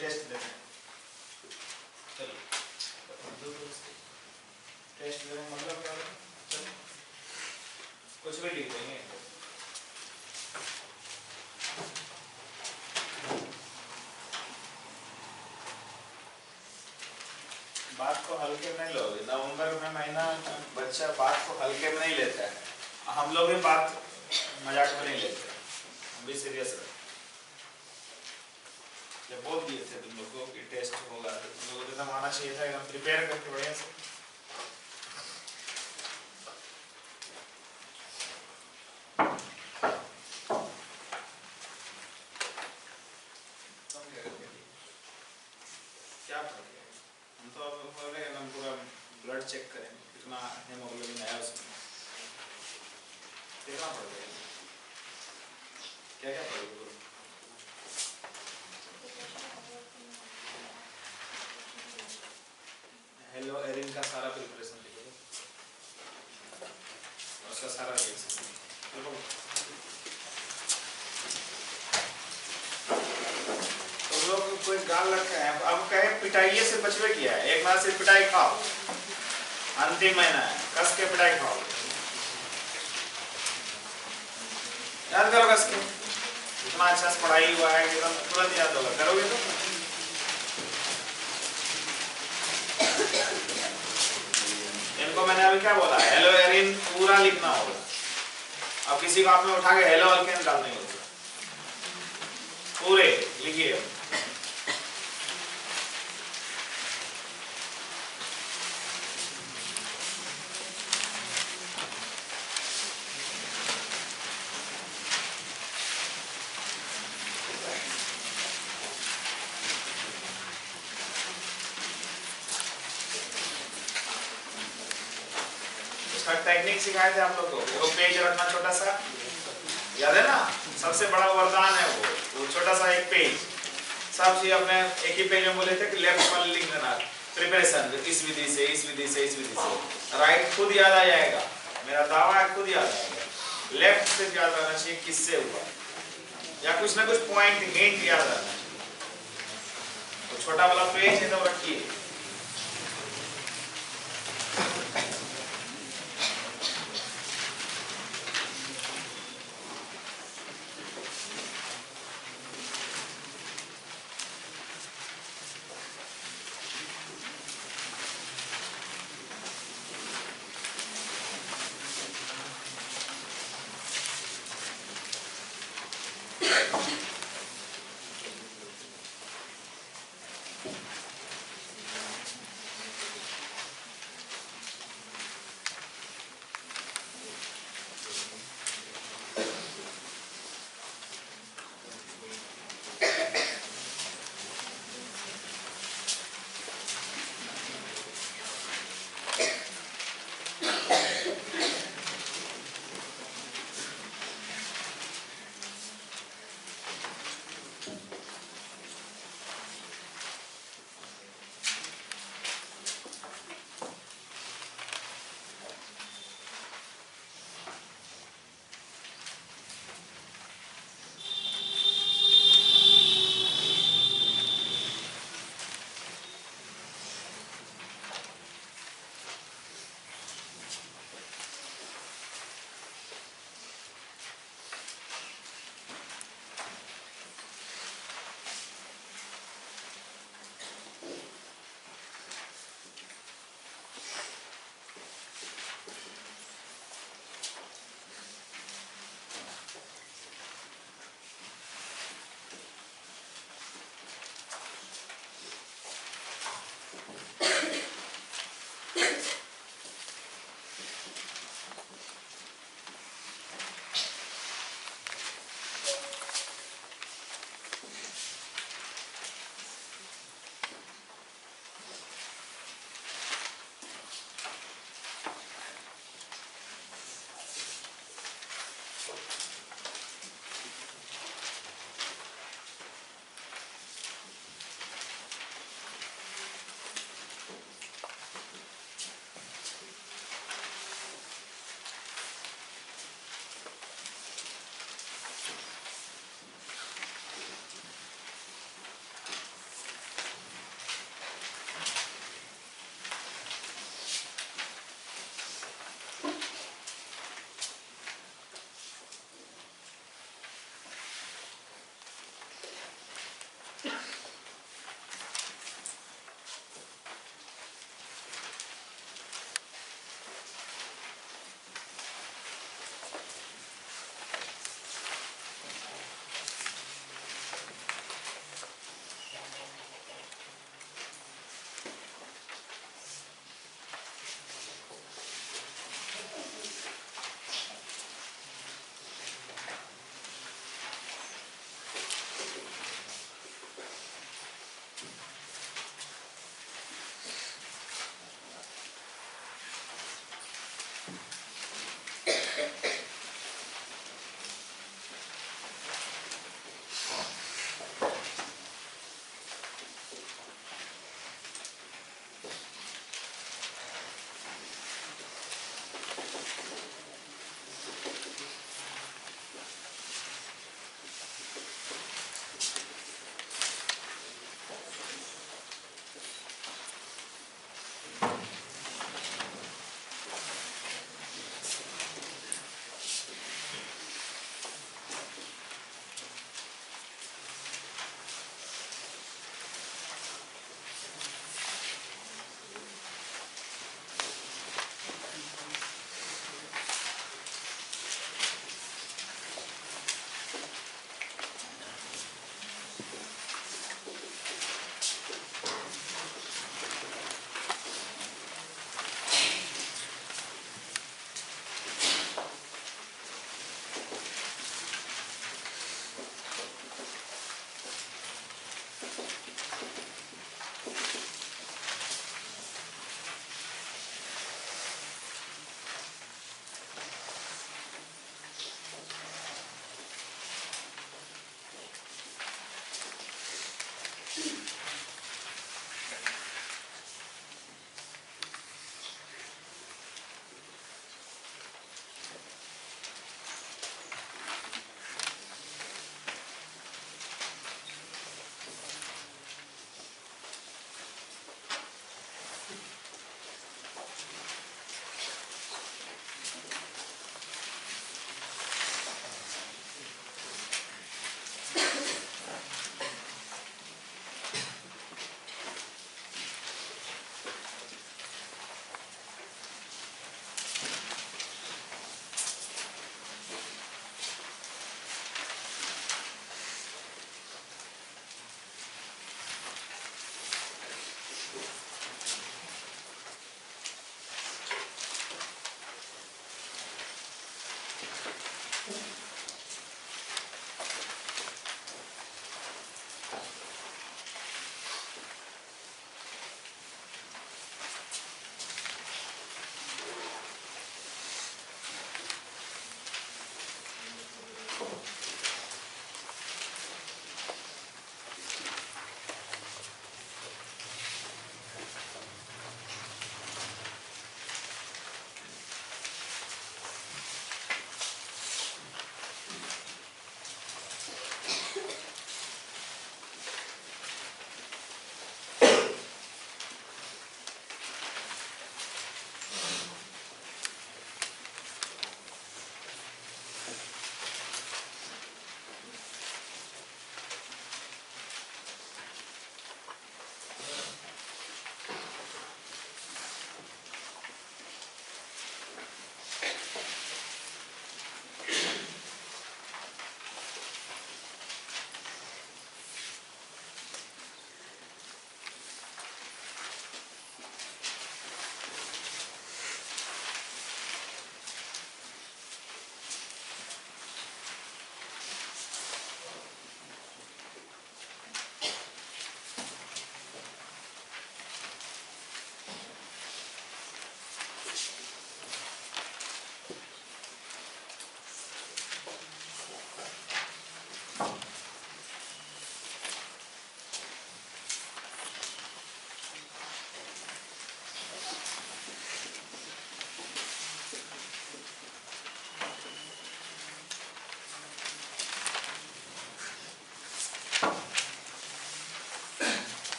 Test देते हैं। चलो टेस्ट देने का मतलब क्या होता है? चलो कुछ भी लिख देंगे। बात को हल्के में नहीं लोगे। नवंबर में महीना बच्चा बात को हल्के में नहीं लेता है। हम लोग भी बात मजाक में नहीं लेते, हम भी सीरियस रहते। जब बोल दिए थे तुम लोगों को कि टेस्ट होगा, तो तुम लोगों को एकदम आना चाहिए था, एकदम प्रिपेयर करके बढ़िया से। क्या फर्क है? हम तो अब हम पूरा ब्लड चेक करेंगे कितना हेमोग्लोबिन आया उसमें, देखना पड़ेगा क्या क्या पड़ेगा। हेलो एरिन का सारा प्रिपरेशन लिखो, उसका सारा रिएक्शन लिखो। तो लोग कोई गाल रखा है, अब कहे पिटाइए से बचवे किया है, एक बार से पिटाई खाओ, अंतिम महीना है, कस के पिटाई खाओ, याद करो कस के। इतना अच्छा से पढ़ाई हुआ है कि तुरंत याद होगा, करोगे तो। इनको मैंने अभी क्या बोला, हेलो एरिन पूरा लिखना होगा। अब किसी को आपने उठा के हेलो अल्केन डाल नहीं होगा, पूरे लिखिए। टेक्निक सिखाए थे आप लोग को, वो पेज रखना छोटा सा, याद है ना? सबसे बड़ा वरदान है वो छोटा सा एक पेज। सब चीज अपने एक ही पेज में बोले थे कि लेफ्ट पर लिख देना, प्रिपरेशन इस विधि से, इस विधि से, इस विधि से। राइट खुद याद आ जाएगा, मेरा दावा है खुद याद आएगा। लेफ्ट से याद रहना चाहिए किससे हुआ, या कुछ ना कुछ पॉइंट हिंट याद रहना चाहिए। तो छोटा वाला पेज एकदम रखिए।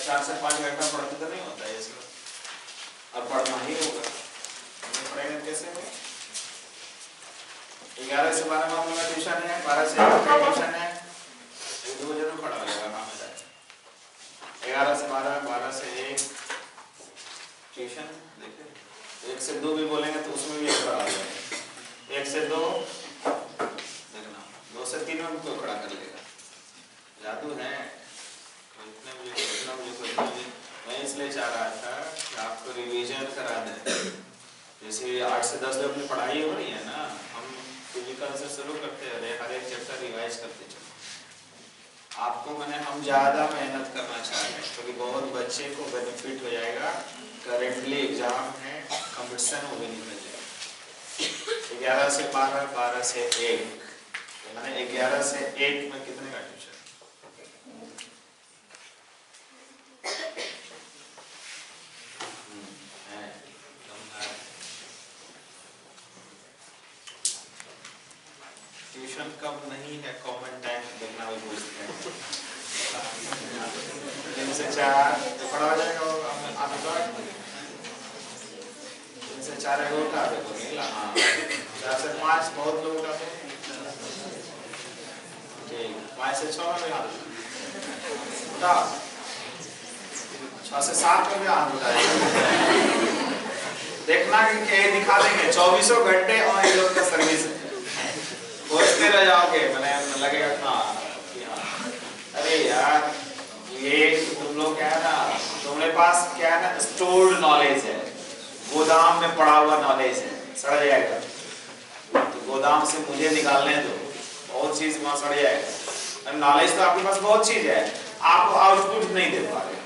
4 से 5 घंटा पढ़ते तो नहीं होता है इसमें, और पढ़ना ही होगा, नहीं पढ़ेंगे कैसे होगा। 11 से 12 मामले में ट्यूशन है, 12 से 1 ट्यूशन है, 1-2 बजे तो पढ़ा लगेगा काम है। 11 से 12, 12 से 1 ट्यूशन, देखिए 1 से 2 भी बोलेंगे तो उसमें भी एक पढ़ा जाएगा, 1 से 2 देखना, 2 से 3 में कोई खड़ा कर लेगा, जादू है। इतना मुझे मैं इसलिए चाह रहा था कि आपको रिवीजन करा दें, जैसे 8 से 10 अपनी पढ़ाई हो रही है ना, हम फिजिकल से शुरू करते हैं, हर एक चैप्टर रिवाइज करते चलो। आपको मैंने हम ज़्यादा मेहनत करना चाह रहे हैं क्योंकि बहुत बच्चे को बेनिफिट हो जाएगा। करेंटली एग्जाम है, कंपटीशन वो भी निकल जाएगा। 11 से 12, 12 से 1, मैंने 11 से 1 में कितने का ट्यूशन ट्यूशन कम नहीं है, कॉमन टाइम देखना भी पूछते हैं। 3 से 4 तो पढ़ा हो जाएगा, आप 3 से 4 लोग उठा देखोगे, हाँ 4 से 5 बहुत लोग उठाते हैं, ठीक 5 से 6 में भी हाथ उठा, 6 से 7 में भी हाथ उठाएगा। देखना कि दिखा देंगे 24 घंटे और ये लोग का सर्विस है, सोचते रह जाओगे, मैंने लगेगा हाँ अरे यार ये तुम लोग क्या है ना, तुम्हारे पास क्या है ना स्टोर्ड नॉलेज है, गोदाम में पड़ा हुआ नॉलेज है, सड़ जाएगा तो गोदाम से मुझे निकालने दो, बहुत चीज वहां सड़ जाएगा। नॉलेज तो आपके पास बहुत चीज है, आपको आउटपुट नहीं दे पा रहे,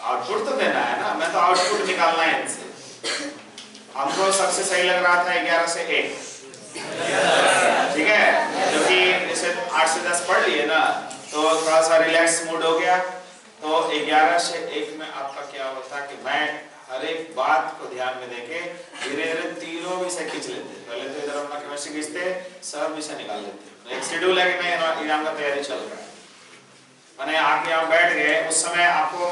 आउटपुट तो देना है ना, मैं तो आउटपुट निकालना है इनसे। हमको सबसे सही लग रहा था 11 से 1, ठीक है, क्योंकि जैसे 8 से 10 पढ़ लिए ना तो थोड़ा सा रिलैक्स मूड हो गया। तो 11 से 1 में आपका क्या होता है कि मैं हर एक बात को ध्यान में देके धीरे धीरे तीनों विषय खींच लेते, पहले तो इधर अपना केमिस्ट्री खींचते, सब विषय निकाल लेते। एक शेड्यूल है कि नहीं, एग्जाम का तैयारी चल रहा है, मैंने आके यहाँ बैठ गए, उस समय आपको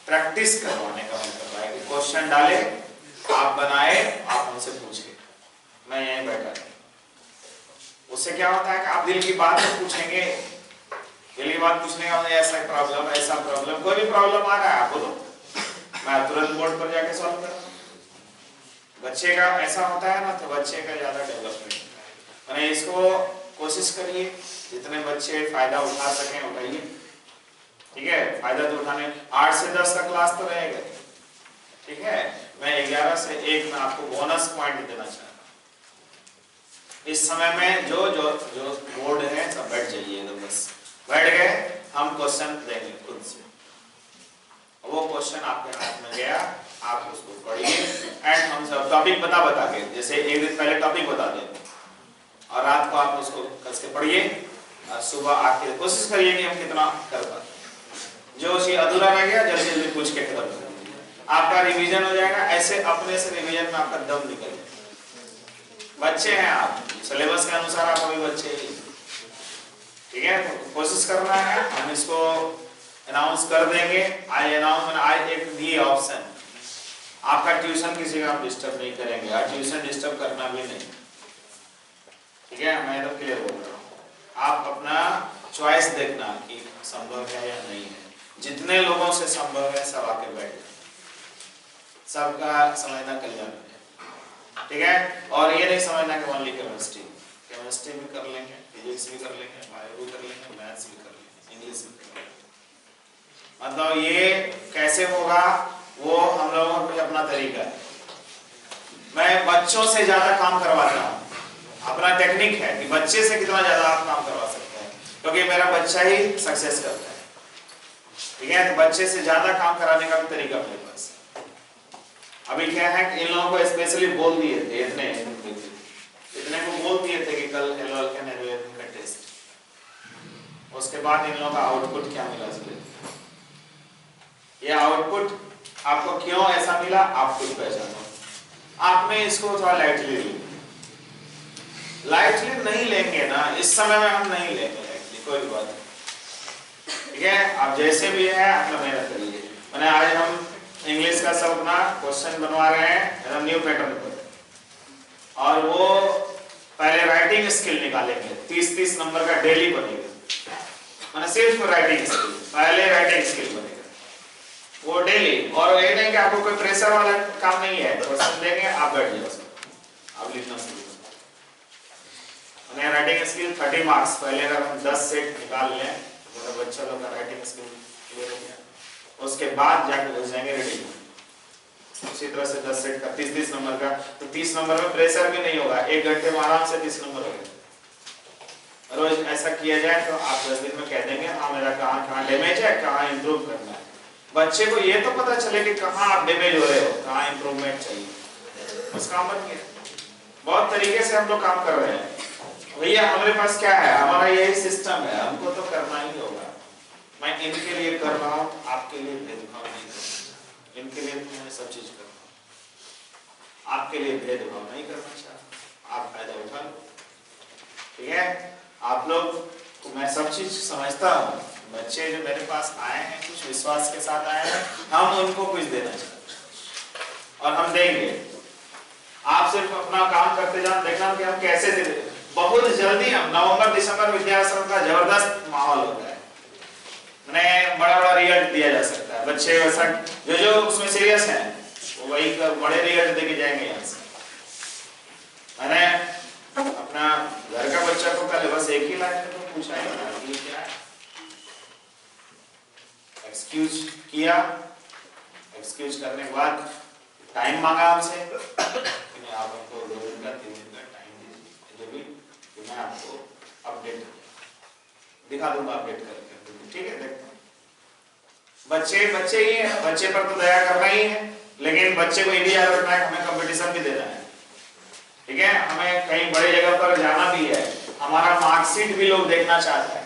प्रैक्टिस करवाने का मतलब है कि क्वेश्चन डाले, आप बनाए, आप हमसे पूछे, मैं यहीं बैठा था। उससे क्या होता है कि आप दिल की बात पूछेंगे, दिल की बात पूछने का मतलब ऐसा प्रॉब्लम, ऐसा प्रॉब्लम, कोई भी प्रॉब्लम आ रहा है आप बोलो, मैं तुरंत बोर्ड पर जाके सॉल्व करूँ। बच्चे का ऐसा होता है ना, तो बच्चे का ज्यादा डेवलपमेंट, मैंने इसको कोशिश करिए जितने बच्चे फायदा उठा सकें उठाइए, ठीक है, फायदा तो उठाने। 8 से 10 का क्लास तो रहेगा, ठीक है, मैं 11 से 1 में आपको बोनस पॉइंट देना चाहता हूँ। इस समय में जो बोर्ड है सब बैठ जाइए, तो बस बैठ गए, हम क्वेश्चन देंगे खुद से, वो क्वेश्चन आपके हाथ में गया, आप उसको पढ़िए एंड हम सब टॉपिक बता के, जैसे एक दिन पहले टॉपिक बता दें और रात को आप उसको कस के पढ़िए और सुबह आके कोशिश करिए कि हम कितना कर पाते। जो चीज अधूरा रह गया जल्दी जल्दी पूछ के खत्म कर दीजिए, आपका रिवीजन हो जाएगा। ऐसे अपने से रिवीजन में आपका दम निकल जाए। बच्चे हैं आप, सिलेबस के अनुसार आप अभी बच्चे ही, ठीक है, तो कोशिश करना है। हम इसको अनाउंस कर देंगे, आज एक दिए ऑप्शन, आपका ट्यूशन किसी का आप डिस्टर्ब नहीं करेंगे और ट्यूशन डिस्टर्ब करना भी नहीं, ठीक है, मैं तो क्लियर बोल रहा हूँ। आप अपना चॉइस देखना कि संभव है या नहीं है, जितने लोगों से संभव है सब आके बैठ जाए, सबका समझना कल्याण है, ठीक है। और ये नहीं समझना कि ओनली केमिस्ट्री भी कर लेंगे, फिजिक्स भी कर लेंगे, बायो भी कर लेंगे, मैथ्स भी कर लेंगे, इंग्लिश भी कर लेंगे। मतलब ये कैसे होगा वो हम लोगों का अपना तरीका है। मैं बच्चों से ज्यादा काम करवाता हूँ, अपना टेक्निक है कि बच्चे से कितना ज्यादा आप काम करवा सकते हैं, क्योंकि मेरा बच्चा ही सक्सेस करता है, ठीक है। तो बच्चे से ज्यादा काम कराने का भी तरीका मेरे पास। अभी क्या है कि इन लोगों को स्पेशली बोल दिए थे, इतने को बोल दिए थे कि कल एल्केन का टेस्ट, उसके बाद इन लोगों का आउटपुट क्या मिला इसलिए, ये आउटपुट आपको क्यों ऐसा मिला आप खुद पहचानो। आपने इसको थोड़ा लाइटली नहीं लेंगे ना, इस समय में हम नहीं लेंगे लाइटली, कोई बात नहीं, ठीक है। आप जैसे भी है अपना मेहनत करिए। मैंने आज हम इंग्लिश का सब अपना क्वेश्चन बनवा रहे हैं एकदम न्यू पैटर्न पर, और वो पहले राइटिंग स्किल निकालेंगे। 30-30 नंबर का डेली बनेगा, मैंने सिर्फ राइटिंग स्किल, पहले राइटिंग स्किल बनेगा वो डेली। और ये नहीं कि आपको कोई प्रेशर वाला काम नहीं है, क्वेश्चन देंगे आप बैठ जाओ, आप लिखना शुरू करो। मैंने राइटिंग स्किल 30 मार्क्स, पहले अगर हम 10 सेट निकाल लें तो बच्चा लोग का राइटिंग स्किल क्लियर हो गया, उसके बाद जाकर घुस जाएंगे रीडिंग। उसी तरह से 10 सेट का 30-30 नंबर का, तो 30 नंबर में प्रेशर भी नहीं होगा, 1 घंटे में आराम से 30 नंबर हो गए। रोज ऐसा किया जाए तो आप 10 दिन में कह देंगे हाँ मेरा कहाँ डैमेज है, कहाँ इंप्रूव करना है। बच्चे को ये तो पता चले कि कहाँ आप डैमेज हो रहे हो, कहाँ इंप्रूवमेंट चाहिए, उस काम पर किया। बहुत तरीके से हम लोग काम कर रहे हैं भैया। हमारे पास क्या है, हमारा यही सिस्टम है, हमको तो करना ही होगा। मैं इनके लिए कर रहा हूँ, आपके लिए भेदभाव नहीं कर रहा, इनके लिए मैं सब चीज कर रहा हूँ, आपके लिए भेदभाव नहीं करना चाहता, आप फायदा उठा लो, ठीक है। आप लोग तो मैं सब चीज समझता हूँ। बच्चे जो मेरे पास आए हैं कुछ विश्वास के साथ आए हैं, हम उनको कुछ देना चाहते हैं और हम देंगे। आप सिर्फ अपना काम करते जाओ, देखना कि हम कैसे दे। बहुत जल्दी हम नवंबर-दिसंबर विद्याश्रम का जबरदस्त माहौल होता है, बड़ा रिजल्ट दिया जा सकता है। बच्चे वैसा जो उसमें सीरियस हैं वो वही बड़े रिजल्ट देके जाएंगे यहाँ से। मैंने अपना घर का बच्चा को कल बस एक ही लाइन में तो पूछा है कि क्या है, एक्सक्यूज किया, एक्सक्यूज करने के बाद टाइम मांगा हमसे कि आप हमको 2 दिन का 3 दिन का टाइम दीजिए, जो भी मैं आपको अपडेट दिखा दूंगा, अपडेट करके, ठीक है। देखते बच्चे ही है, बच्चे पर तो दया करना ही है, लेकिन बच्चे को ये भी याद रखना है हमें कंपटीशन भी देना है, ठीक है। हमें कहीं बड़ी जगह पर जाना भी है, हमारा मार्कशीट भी लोग देखना चाहता है,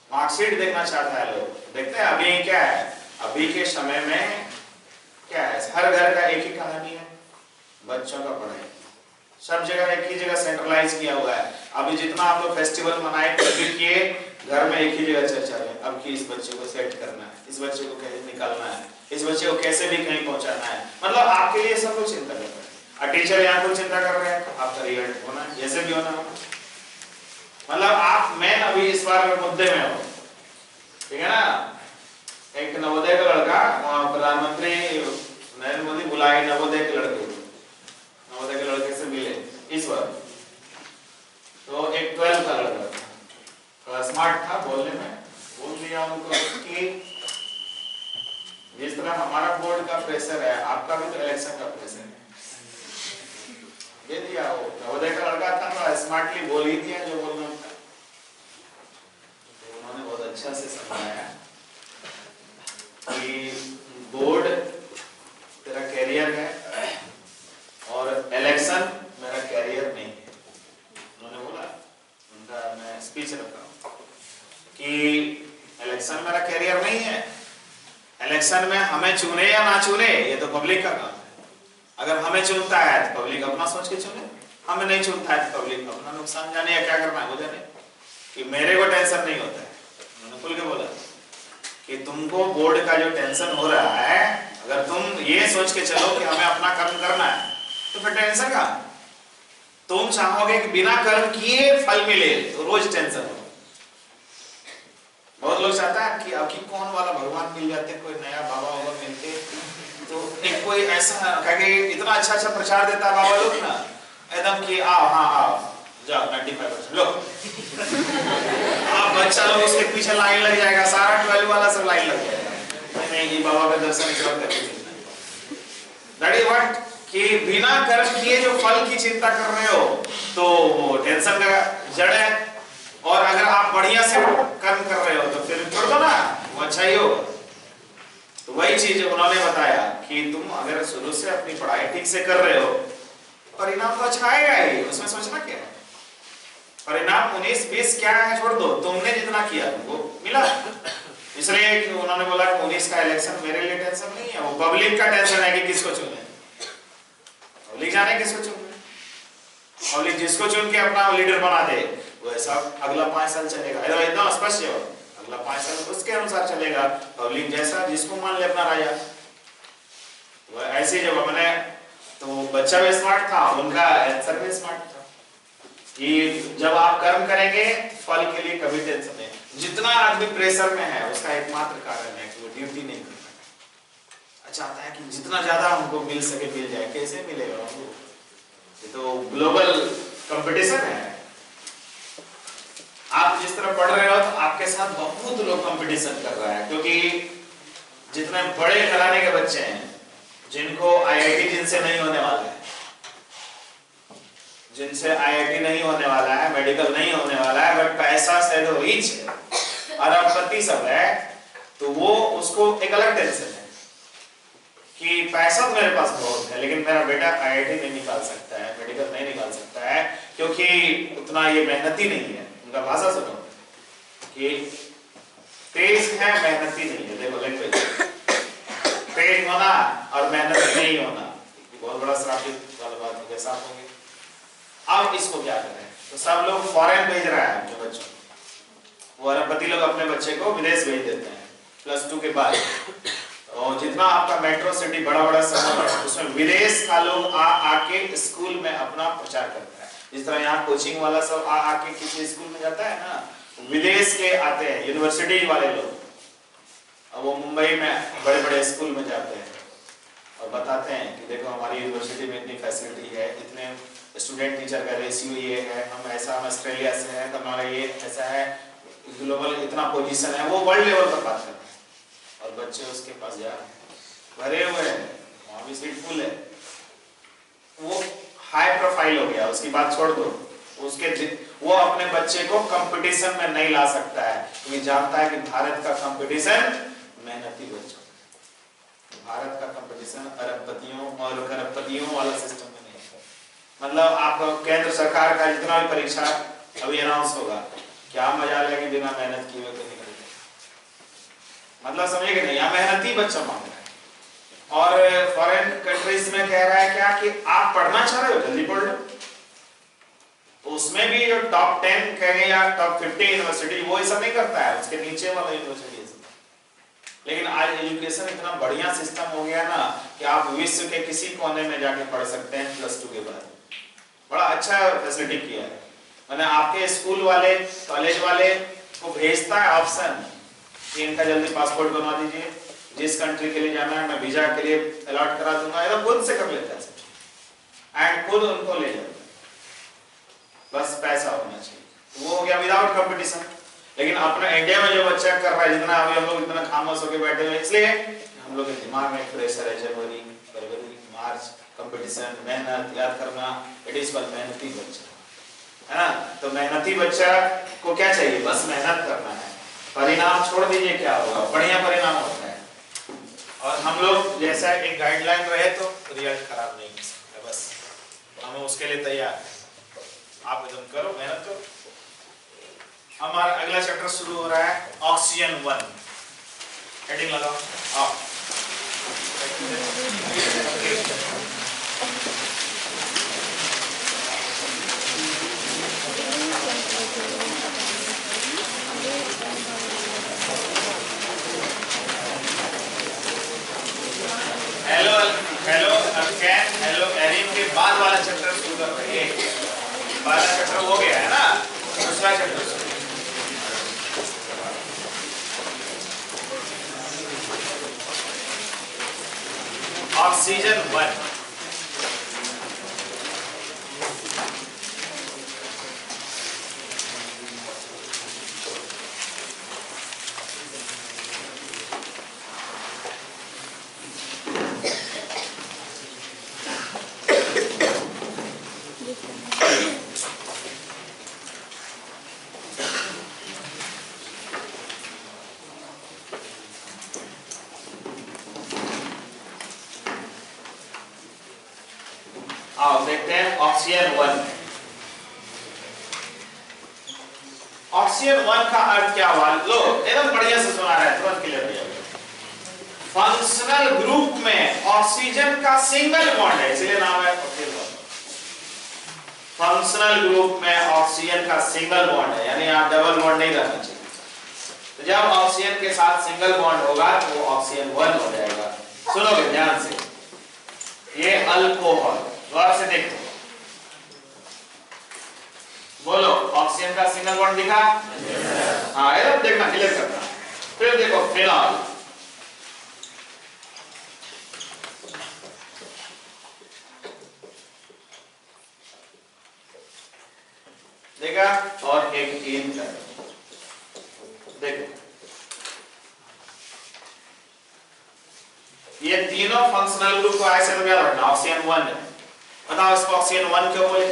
मार्कशीट देखना चाहता है लोग। देखते हैं अभी क्या है, अभी के समय में क्या है, हर घर का एक ही कहानी है, बच्चों का पढ़ाई सब जगह एक ही जगह सेंट्रलाइज किया हुआ है। अभी जितना आप लोग फेस्टिवल मनाए किए, घर में एक ही जगह चर्चा है, अब कि इस बच्चे को सेट करना है, इस बच्चे को कैसे निकालना है, इस बच्चे को कैसे भी कहीं पहुंचाना है। मतलब आपके लिए सब लोग चिंता कर रहे हैं, और टीचर यहाँ कुछ चिंता कर रहे हैं, आपका रिजल्ट होना है, जैसे भी होना हो। मतलब आप मैं अभी इस बार मुद्दे में हो, ठीक है ना। एक नवोदय का लड़का, प्रधानमंत्री नरेंद्र मोदी बुलाए नवोदय के लड़के, नवोदय के लड़के से मिले इस बार। तो एक 12 का लड़का था, स्मार्ट था बोलने में, बोल दिया उनको कि जिस तरह हमारा बोर्ड का प्रेशर है, आपका भी तो इलेक्शन का प्रेशर है, दे दिया। वो नवोदय का लड़का था तो स्मार्टली बोल ही दिया जो बोलना था। तो उन्होंने बहुत अच्छा से समझाया कि बोर्ड तेरा कैरियर है और इलेक्शन मेरा कैरियर नहीं है। उन्होंने बोला, उनका मैं स्पीच रखा कि इलेक्शन मेरा कैरियर नहीं है, इलेक्शन में हमें चुने या ना चुने ये तो पब्लिक का काम है। अगर हमें चुनता है तो पब्लिक अपना सोच के चुने, हमें नहीं चुनता है तो पब्लिक अपना नुकसान जाने या क्या करना है वो जाने, कि मेरे को टेंशन नहीं होता है। उन्होंने खुल के बोला कि तुमको बोर्ड का जो टेंशन हो रहा है, अगर तुम ये सोच के चलो कि हमें अपना कर्म करना है तो फिर टेंशन का। तुम चाहोगे कि बिना कर्म किए फल मिले तो रोज टेंशन हो। बहुत लोग चाहता है कि अब की कौन वाला भगवान मिल जाते, कोई नया बाबा बाबा मिलते तो एक कोई ऐसा कहे इतना अच्छा प्रचार देता है बाबा लोग ना, एकदम कि आओ हाँ आओ जाओ 95% लो। आप बच्चा लोग उसके पीछे लाइन लग जाएगा, सारा 12 वाला सब लाइन लग जाएगा, नहीं ये बाबा का दर्शन करके दैट इज व्हाट, कि बिना कर्म किए जो फल की चिंता कर रहे हो तो वो टेंशन का जड़ है। और अगर आप बढ़िया से कर्म कर रहे हो तो फिर छोड़ दो ना, वो अच्छा ही होगा। तो वही चीज उन्होंने बताया कि तुम अगर शुरू से अपनी पढ़ाई ठीक से कर रहे हो परिणाम तो अच्छा आएगा ही, उसमें सोचना क्या है। परिणाम 19-20 क्या है छोड़ दो, तुमने जितना किया तुमको मिला। इसलिए उन्होंने बोला कि 19 का इलेक्शन मेरे लिए टेंशन नहीं है, वो पब्लिक का टेंशन है कि किसको चुने, पब्लिक जाने किसको चुने। पब्लिक जिसको चुन के अपना लीडर बना दे वो ऐसा अगला 5 साल चलेगा, एकदम स्पष्ट है। अगला 5 साल उसके अनुसार चलेगा। पब्लिक जैसा जिसको मान ले अपना राजा, वो ऐसे जब मैंने तो बच्चा भी स्मार्ट था, उनका आंसर भी स्मार्ट था कि जब आप कर्म करेंगे फल के लिए कभी टेंशन नहीं। जितना आदमी प्रेशर में है उसका एकमात्र कारण है कि वो ड्यूटी नहीं कर पाता, चाहता है कि जितना ज्यादा हमको मिल सके मिल जाए। कैसे मिलेगा हमको? ये तो ग्लोबल कंपटीशन है। आप जिस तरह पढ़ रहे हो तो आपके साथ बहुत लोग कंपटीशन कर रहा है, क्योंकि जितने बड़े घराने के बच्चे हैं जिनको आईआईटी जिनसे नहीं होने वाला है, जिनसे आईआईटी नहीं होने वाला है, मेडिकल नहीं होने वाला है, बट पैसा से तो रीच है, अरबपति सब है, तो वो उसको एक अलग टेंशन है कि पैसा तो मेरे पास बहुत है लेकिन मेरा बेटा आईआईटी नहीं निकाल सकता है, मेडिकल नहीं निकाल सकता है, क्योंकि उतना ये मेहनती नहीं है। उनका भाषा सुनो कि तेज है मेहनती नहीं है। देखो लैंग्वेज, तेज होना और मेहनत नहीं होना बहुत बड़ा श्रापित वाला बात है। कैसा होंगे? अब इसको क्या करें? तो सब लोग फॉरेन भेज रहा है अपने बच्चों को, वो अरबपति लोग अपने बच्चे को विदेश भेज देते हैं +2 के बाद। और जितना आपका मेट्रो सिटी बड़ा बड़ा शहर है उसमें विदेश का लोग आके स्कूल में अपना प्रचार करता है। जिस तरह यहाँ कोचिंग वाला सब आके किसी स्कूल में जाता है ना, विदेश के आते हैं यूनिवर्सिटी वाले लोग, अब वो मुंबई में बड़े बड़े स्कूल में जाते हैं और बताते हैं कि देखो हमारी यूनिवर्सिटी में इतनी फैसिलिटी है, इतने स्टूडेंट टीचर का रेशियो ये है, हम ऑस्ट्रेलिया से हैं तो हमारा ये ऐसा है, ग्लोबल इतना पोजीशन है। वो वर्ल्ड लेवल पर बात करते हैं और बच्चे उसके पास जा रहे हैं, भरे हुए हैं, वहां भी सीट फुल है। वो हाई प्रोफाइल हो गया, उसकी बात छोड़ दो। वो अपने बच्चे को कंपटीशन में नहीं ला सकता है क्योंकि जानता है कि भारत का कंपटीशन मेहनती बच्चों, भारत का कंपटीशन अरबपतियों और करोड़पतियों वाला सिस्टम में नहीं है। मतलब आप केंद्र सरकार का जितना भी परीक्षा अभी अनाउंस होगा, क्या मजा लेगी बिना मेहनत किए हुए निकल गए, मतलब समझे कि नहीं? यहाँ मेहनती बच्चा मांग रहा है। और फॉरेन कंट्रीज में कह रहा है क्या कि आप पढ़ना चाह रहे हो जल्दी पढ़ लो, उसमें भी जो टॉप 10 कहेंगे या टॉप 50 यूनिवर्सिटी, वो ऐसा नहीं करता है, उसके नीचे वाला यूनिवर्सिटी। लेकिन आज एजुकेशन इतना बढ़िया सिस्टम हो गया ना कि आप विश्व के किसी कोने में जाके पढ़ सकते हैं +2 के बाद। बड़ा अच्छा फैसिलिटी किया है। मैंने आपके स्कूल वाले कॉलेज वाले को भेजता है ऑप्शन कि इनका जल्दी पासपोर्ट बनवा दीजिए, जिस कंट्री के लिए जाना है मैं वीजा के लिए अलॉट करा दूंगा, ये खुद से कर लेता है एंड खुद उनको ले जाता है, बस पैसा होना चाहिए। वो हो गया विदाउट कंपटीशन। लेकिन अपना इंडिया में जो बच्चा कर रहा है, जितना अभी हम लोग इतना खामोश होकर बैठे हुए, इसलिए हम लोग के दिमाग में प्रेशर है, जनवरी फरवरी मार्च कंपटीशन, मेहनत याद करना, इट इज कॉल्ड मेहनती बच्चा, है ना? तो मेहनती बच्चा को क्या चाहिए? बस मेहनत करना है, परिणाम छोड़ दीजिए क्या होगा, बढ़िया परिणाम होता है। और हम लोग जैसा एक गाइडलाइन रहे तो रिजल्ट खराब नहीं हो सकता, बस हमें उसके लिए तैयार है। आप एकदम करो, मेहनत करो। हमारा अगला चैप्टर शुरू हो रहा है ऑक्सीजन 1, हेडिंग लगाओ आप। हेलो हेलो अरकैन, हेलो एरिन के बाद वाला चैप्टर शुरू कर रहे हैं। पहला चैप्टर हो गया है ना, दूसरा चैप्टर ऑक्सीजन 1। आओ देखते हैं ऑक्सीजन 1। ऑक्सीजन 1 का अर्थ क्या हुआ? लो एकदम बढ़िया से सुना रहा है, तुरंत क्लियर हो जाएगा। फंक्शनल ग्रुप में ऑक्सीजन का सिंगल बॉन्ड है, इसलिए नाम है ऑक्सीजन 1। फंक्शनल ग्रुप में ऑक्सीजन का सिंगल बॉन्ड है, यानी आप डबल बॉन्ड नहीं रखना चाहिए। तो जब ऑक्सीजन के साथ सिंगल बॉन्ड होगा तो वो ऑक्सीजन 1 हो जाएगा। सुनोगे ध्यान से, ये अल्कोहल, गौर से देखो, बोलो ऑक्सीजन का सिंगल बॉन्ड दिखा? हाँ एकदम देखना, क्लियर करना। फिर देखो फिनॉल, देखा, और एक ईथर, देखो ये तीनों फंक्शनल ग्रुप को ऐसे तो क्या रखना, ऑक्सीजन 1 है। बताओ इसको ऑक्सीजन 1 क्यों बोले?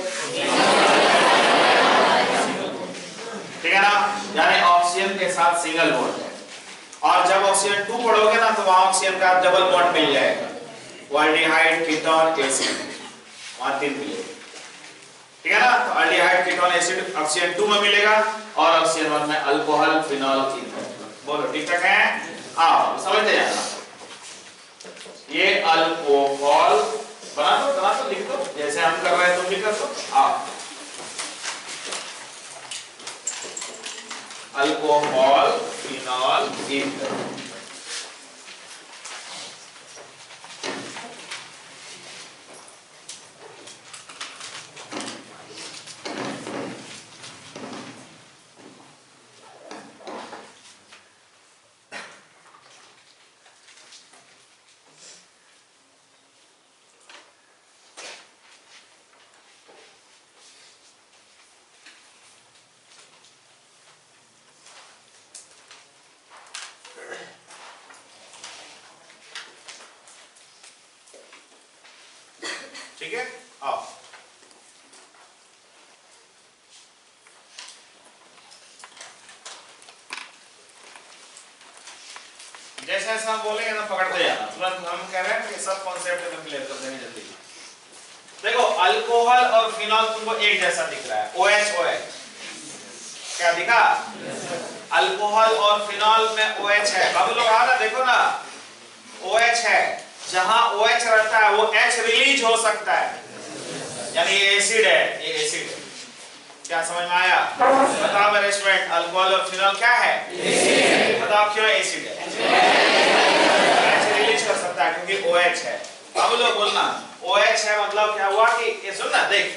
ठीक है ना, यानी ऑक्सीजन के साथ सिंगल बॉन्ड है। और जब ऑक्सीजन 2 पढ़ोगे ना तो वहां ऑक्सीजन का डबल बॉन्ड मिल जाएगा, एल्डिहाइड कीटोन एसिड, वहां 3 मिलेगा। ठीक है ना, तो एल्डिहाइड कीटोन एसिड ऑक्सीजन 2 में मिलेगा और ऑक्सीजन 1 में अल्कोहल, फिनॉल, ईथर। बोलो ठीक ठाक है? आओ समझते जाना। ये अल्कोहल बना दो, लिख दो, जैसे हम कर रहे हैं तुम भी कर दो। आओ, अल्कोहल, फिनॉल, ईथर। ठीक है, आओ जैसे जैसे हम बोलेंगे ना पकड़ते जाना, तुरंत हम कह रहे हैं कि सब कॉन्सेप्ट में क्लियर कर देंगे जल्दी। देखो अल्कोहल और फिनॉल तुमको एक जैसा दिख रहा है, OH OH क्या दिखा? अल्कोहल और फिनॉल में OH है। बाबू लोग आओ ना, देखो ना OH है, जहां OH रहता है वो H रिलीज हो सकता है, यानी ये एसिड है, ये एसिड है। क्या समझ में आया? बताओ मेरे स्टूडेंट, अल्कोहल और फिनॉल क्या है? एसिड। बताओ क्यों एसिड है? H रिलीज कर सकता है क्योंकि OH है। बाबू लोग बोलना OH है मतलब क्या हुआ कि ये सुन ना, देख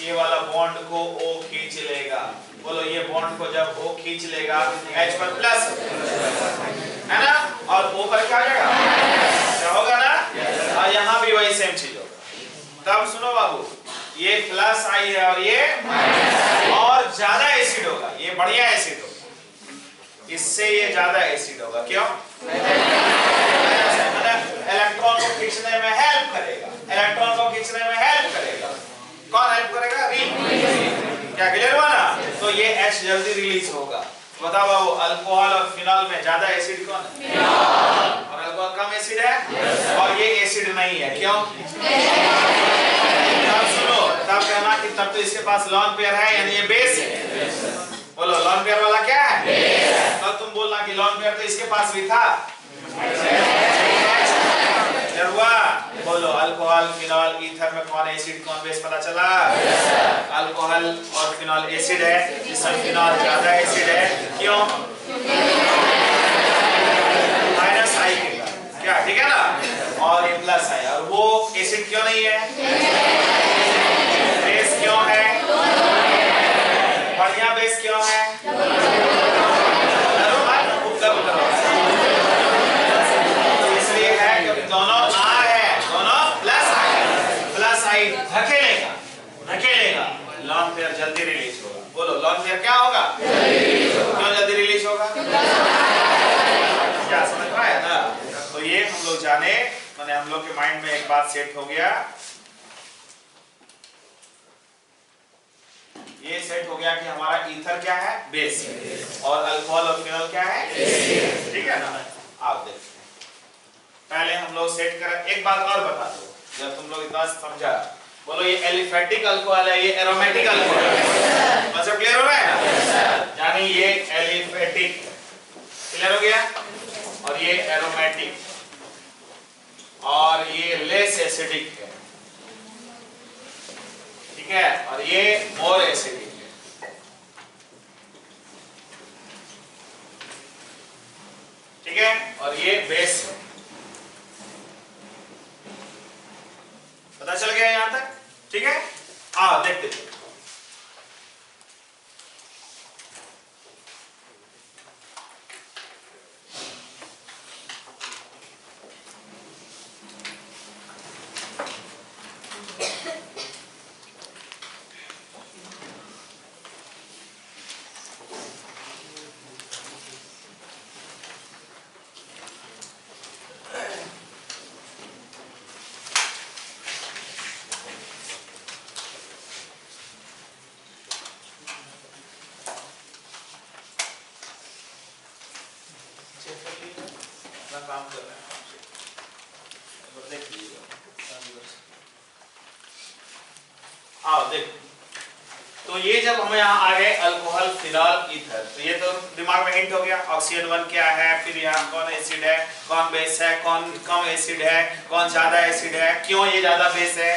ये वाला बॉन्ड को O खींच लेगा। बोलो ये बॉन्ड को जब O खींच लेगा H पर प्लस है ना, और O पर क्या हो जाएगा? क्या होगा ना? और यहाँ भी वही सेम चीज होगा। तब सुनो बाबू, ये प्लस आई है और ये और ज्यादा एसिड होगा, ये बढ़िया एसिड होगा, इससे ये ज्यादा एसिड होगा। क्यों? इलेक्ट्रॉन को खींचने में हेल्प करेगा, इलेक्ट्रॉन को खींचने में हेल्प करेगा। कौन हेल्प करेगा? रिंग। क्या क्लियर हुआ ना? तो ये H जल्दी रिलीज होगा। बताओ बाबू, अल्कोहल और फिनॉल में ज्यादा एसिड कौन है? और अल्कोहल कम एसिड है और ये एसिड नहीं है। क्यों? सुनो, तब कहना कि तब तो इसके पास लॉन पेयर है, यानी ये बेस है। बोलो लॉन पेयर वाला क्या है? तब तुम बोलना कि लॉन पेयर तो इसके पास भी था। बोलो अल्कोहल, फिनॉल, ईथर में कौन एसिड कौन बेस पता चला? अल्कोहल और फिनॉल एसिड है, जिसमें फिनॉल ज्यादा एसिड है। क्यों? माइनस आई के क्या, ठीक है ना, और ये प्लस आई। और वो एसिड क्यों नहीं है? बेस क्यों है? बढ़िया बेस क्यों है? इसलिए है क्योंकि दोनों धकेलेगा, लॉन पेयर जल्दी रिलीज होगा। बोलो लॉन पेयर क्या होगा? क्यों जल्दी रिलीज होगा? क्या समझ में आया ना? तो ये हम लोग जाने, मैंने हम लोग के माइंड में एक बात सेट हो गया, ये सेट हो गया कि हमारा ईथर क्या है? बेस है, और अल्कोहल और फिनॉल क्या है? ठीक है ना? आप देखते हैं, पहले हम लोग सेट कर। एक बात और बता दो, जब तुम लोग इतना समझा, बोलो ये एलिफेटिक अल्कोहल है, ये एरोमेटिक अल्कोहल है। मतलब क्लियर हो रहा है ना? यानी ये एलिफेटिक क्लियर हो गया, और ये एरोमेटिक, और ये लेस एसिडिक है, ठीक है, और ये मोर एसिडिक है। ठीक है, और ये बेस है। पता चल गया यहां तक? ठीक है, आओ देखते हैं। काम कर रहे हैं, देख लीजिएगा। आओ देख, तो ये जब हम यहाँ आ गए अल्कोहल, फिनॉल, ईथर, तो ये तो दिमाग में हिंट हो गया। ऑक्सीजन 1 क्या है, फिर यहाँ कौन एसिड है, कौन बेस है, कौन कम एसिड है, कौन ज्यादा एसिड है, क्यों ये ज्यादा बेस है।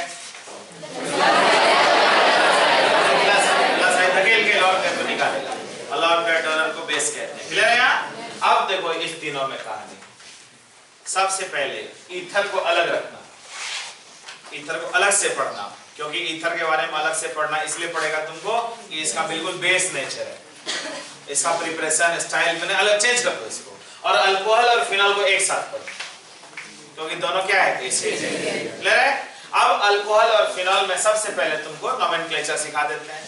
प्लस है धकेल के लॉर्ड को निकालेगा, लॉर्ड डोनर को बेस कहते हैं। क्लियर है यहाँ? अब देखो इस तीनों में कहानी। सबसे पहले ईथर को अलग रखना, ईथर को अलग से पढ़ना, क्योंकि ईथर के बारे में अलग से पढ़ना इसलिए पड़ेगा तुमको कि इसका बिल्कुल बेस नेचर है, इसका प्रिपरेशन स्टाइल मैंने अलग चेंज कर दो इसको। और अल्कोहल और फिनॉल को एक साथ पढ़ो, क्योंकि दोनों क्या है, एसिड है। क्लियर है? अब अल्कोहल और फिनॉल में सबसे पहले तुमको नोमेनक्लेचर सिखा देते हैं।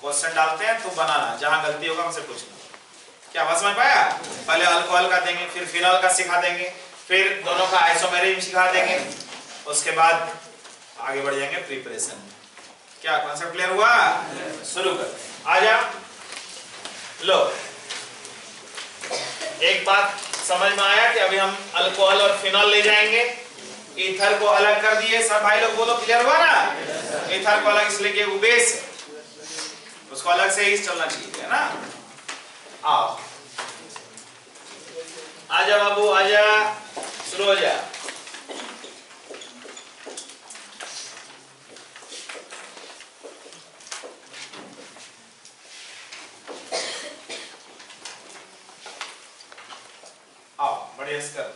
क्वेश्चन डालते हैं, तुम बनाना, जहां गलती होगा हमसे पूछना। क्या बात समझ पाया? पहले अल्कोहल का देंगे, फिर फिनॉल का सिखा देंगे, फिर दोनों का आइसोमेरिज्म सिखा देंगे, उसके बाद आगे बढ़ जाएंगे प्रिपरेशन में। क्या कॉन्सेप्ट क्लियर हुआ? शुरू करते हैं। आजा लो, एक बात समझ में आया कि अभी हम अल्कोहल और फिनॉल ले जाएंगे, ईथर को अलग कर दिए। सब भाई लोग बोलो, क्लियर हुआ ना? ईथर को अलग इसलिए कि वो बेस है, उसको अलग से ही चलना चाहिए, है ना? आओ आजा बाबू, आजा, शुरू हो जा। आओ बढ़िया से कर।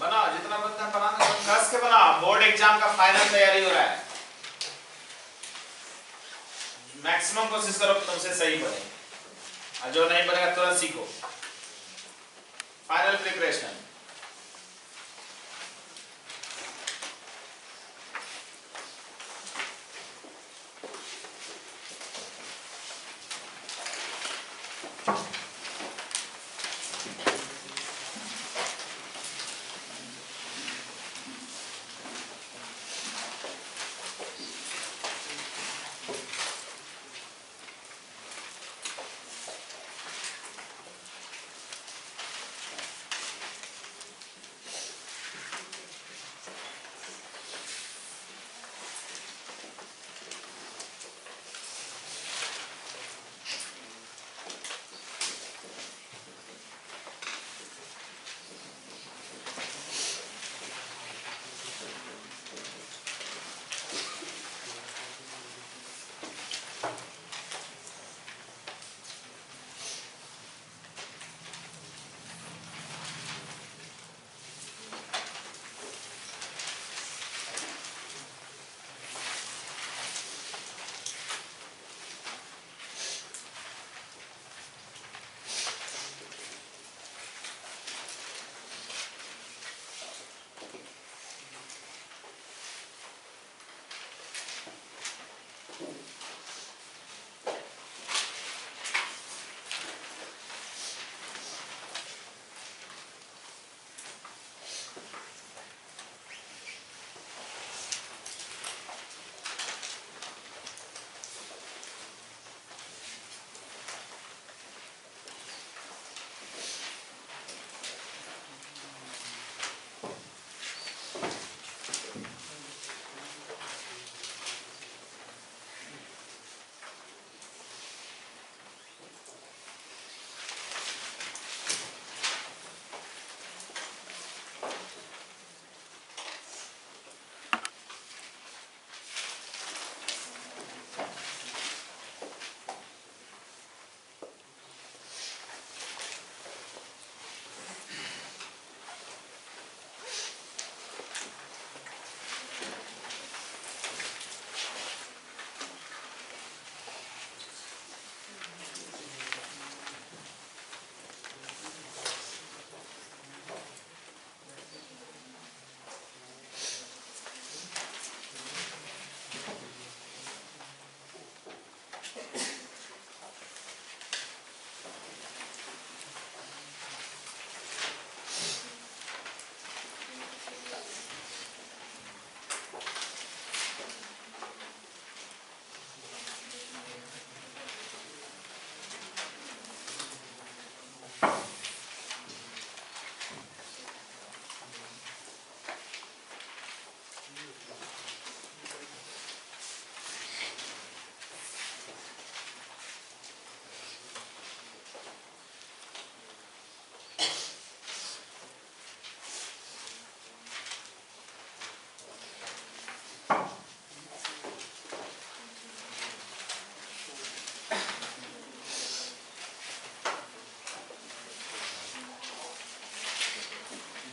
बनाओ जितना बनता है बनाना, कस के बनाओ। बोर्ड एग्जाम का फाइनल तैयारी हो रहा है, मैक्सिमम कोशिश करो तुमसे सही बने, और जो नहीं बनेगा तुरंत सीखो। Final preparation.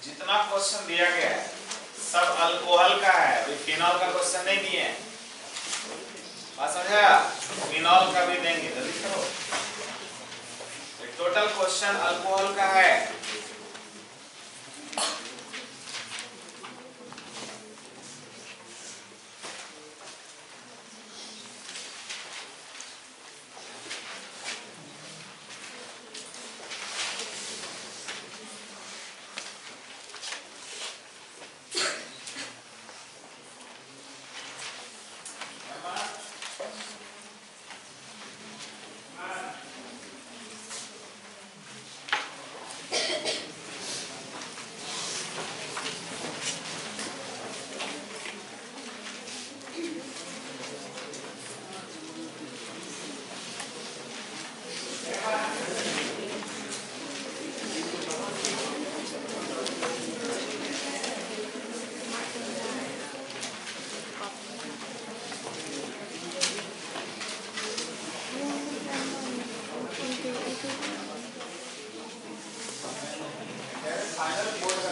जितना क्वेश्चन दिया गया है सब अल्कोहल का है, अभी फिनॉल का क्वेश्चन नहीं दिए हैं। बात समझा? फिनॉल का भी देंगे, जल्दी करो। टोटल क्वेश्चन अल्कोहल का है।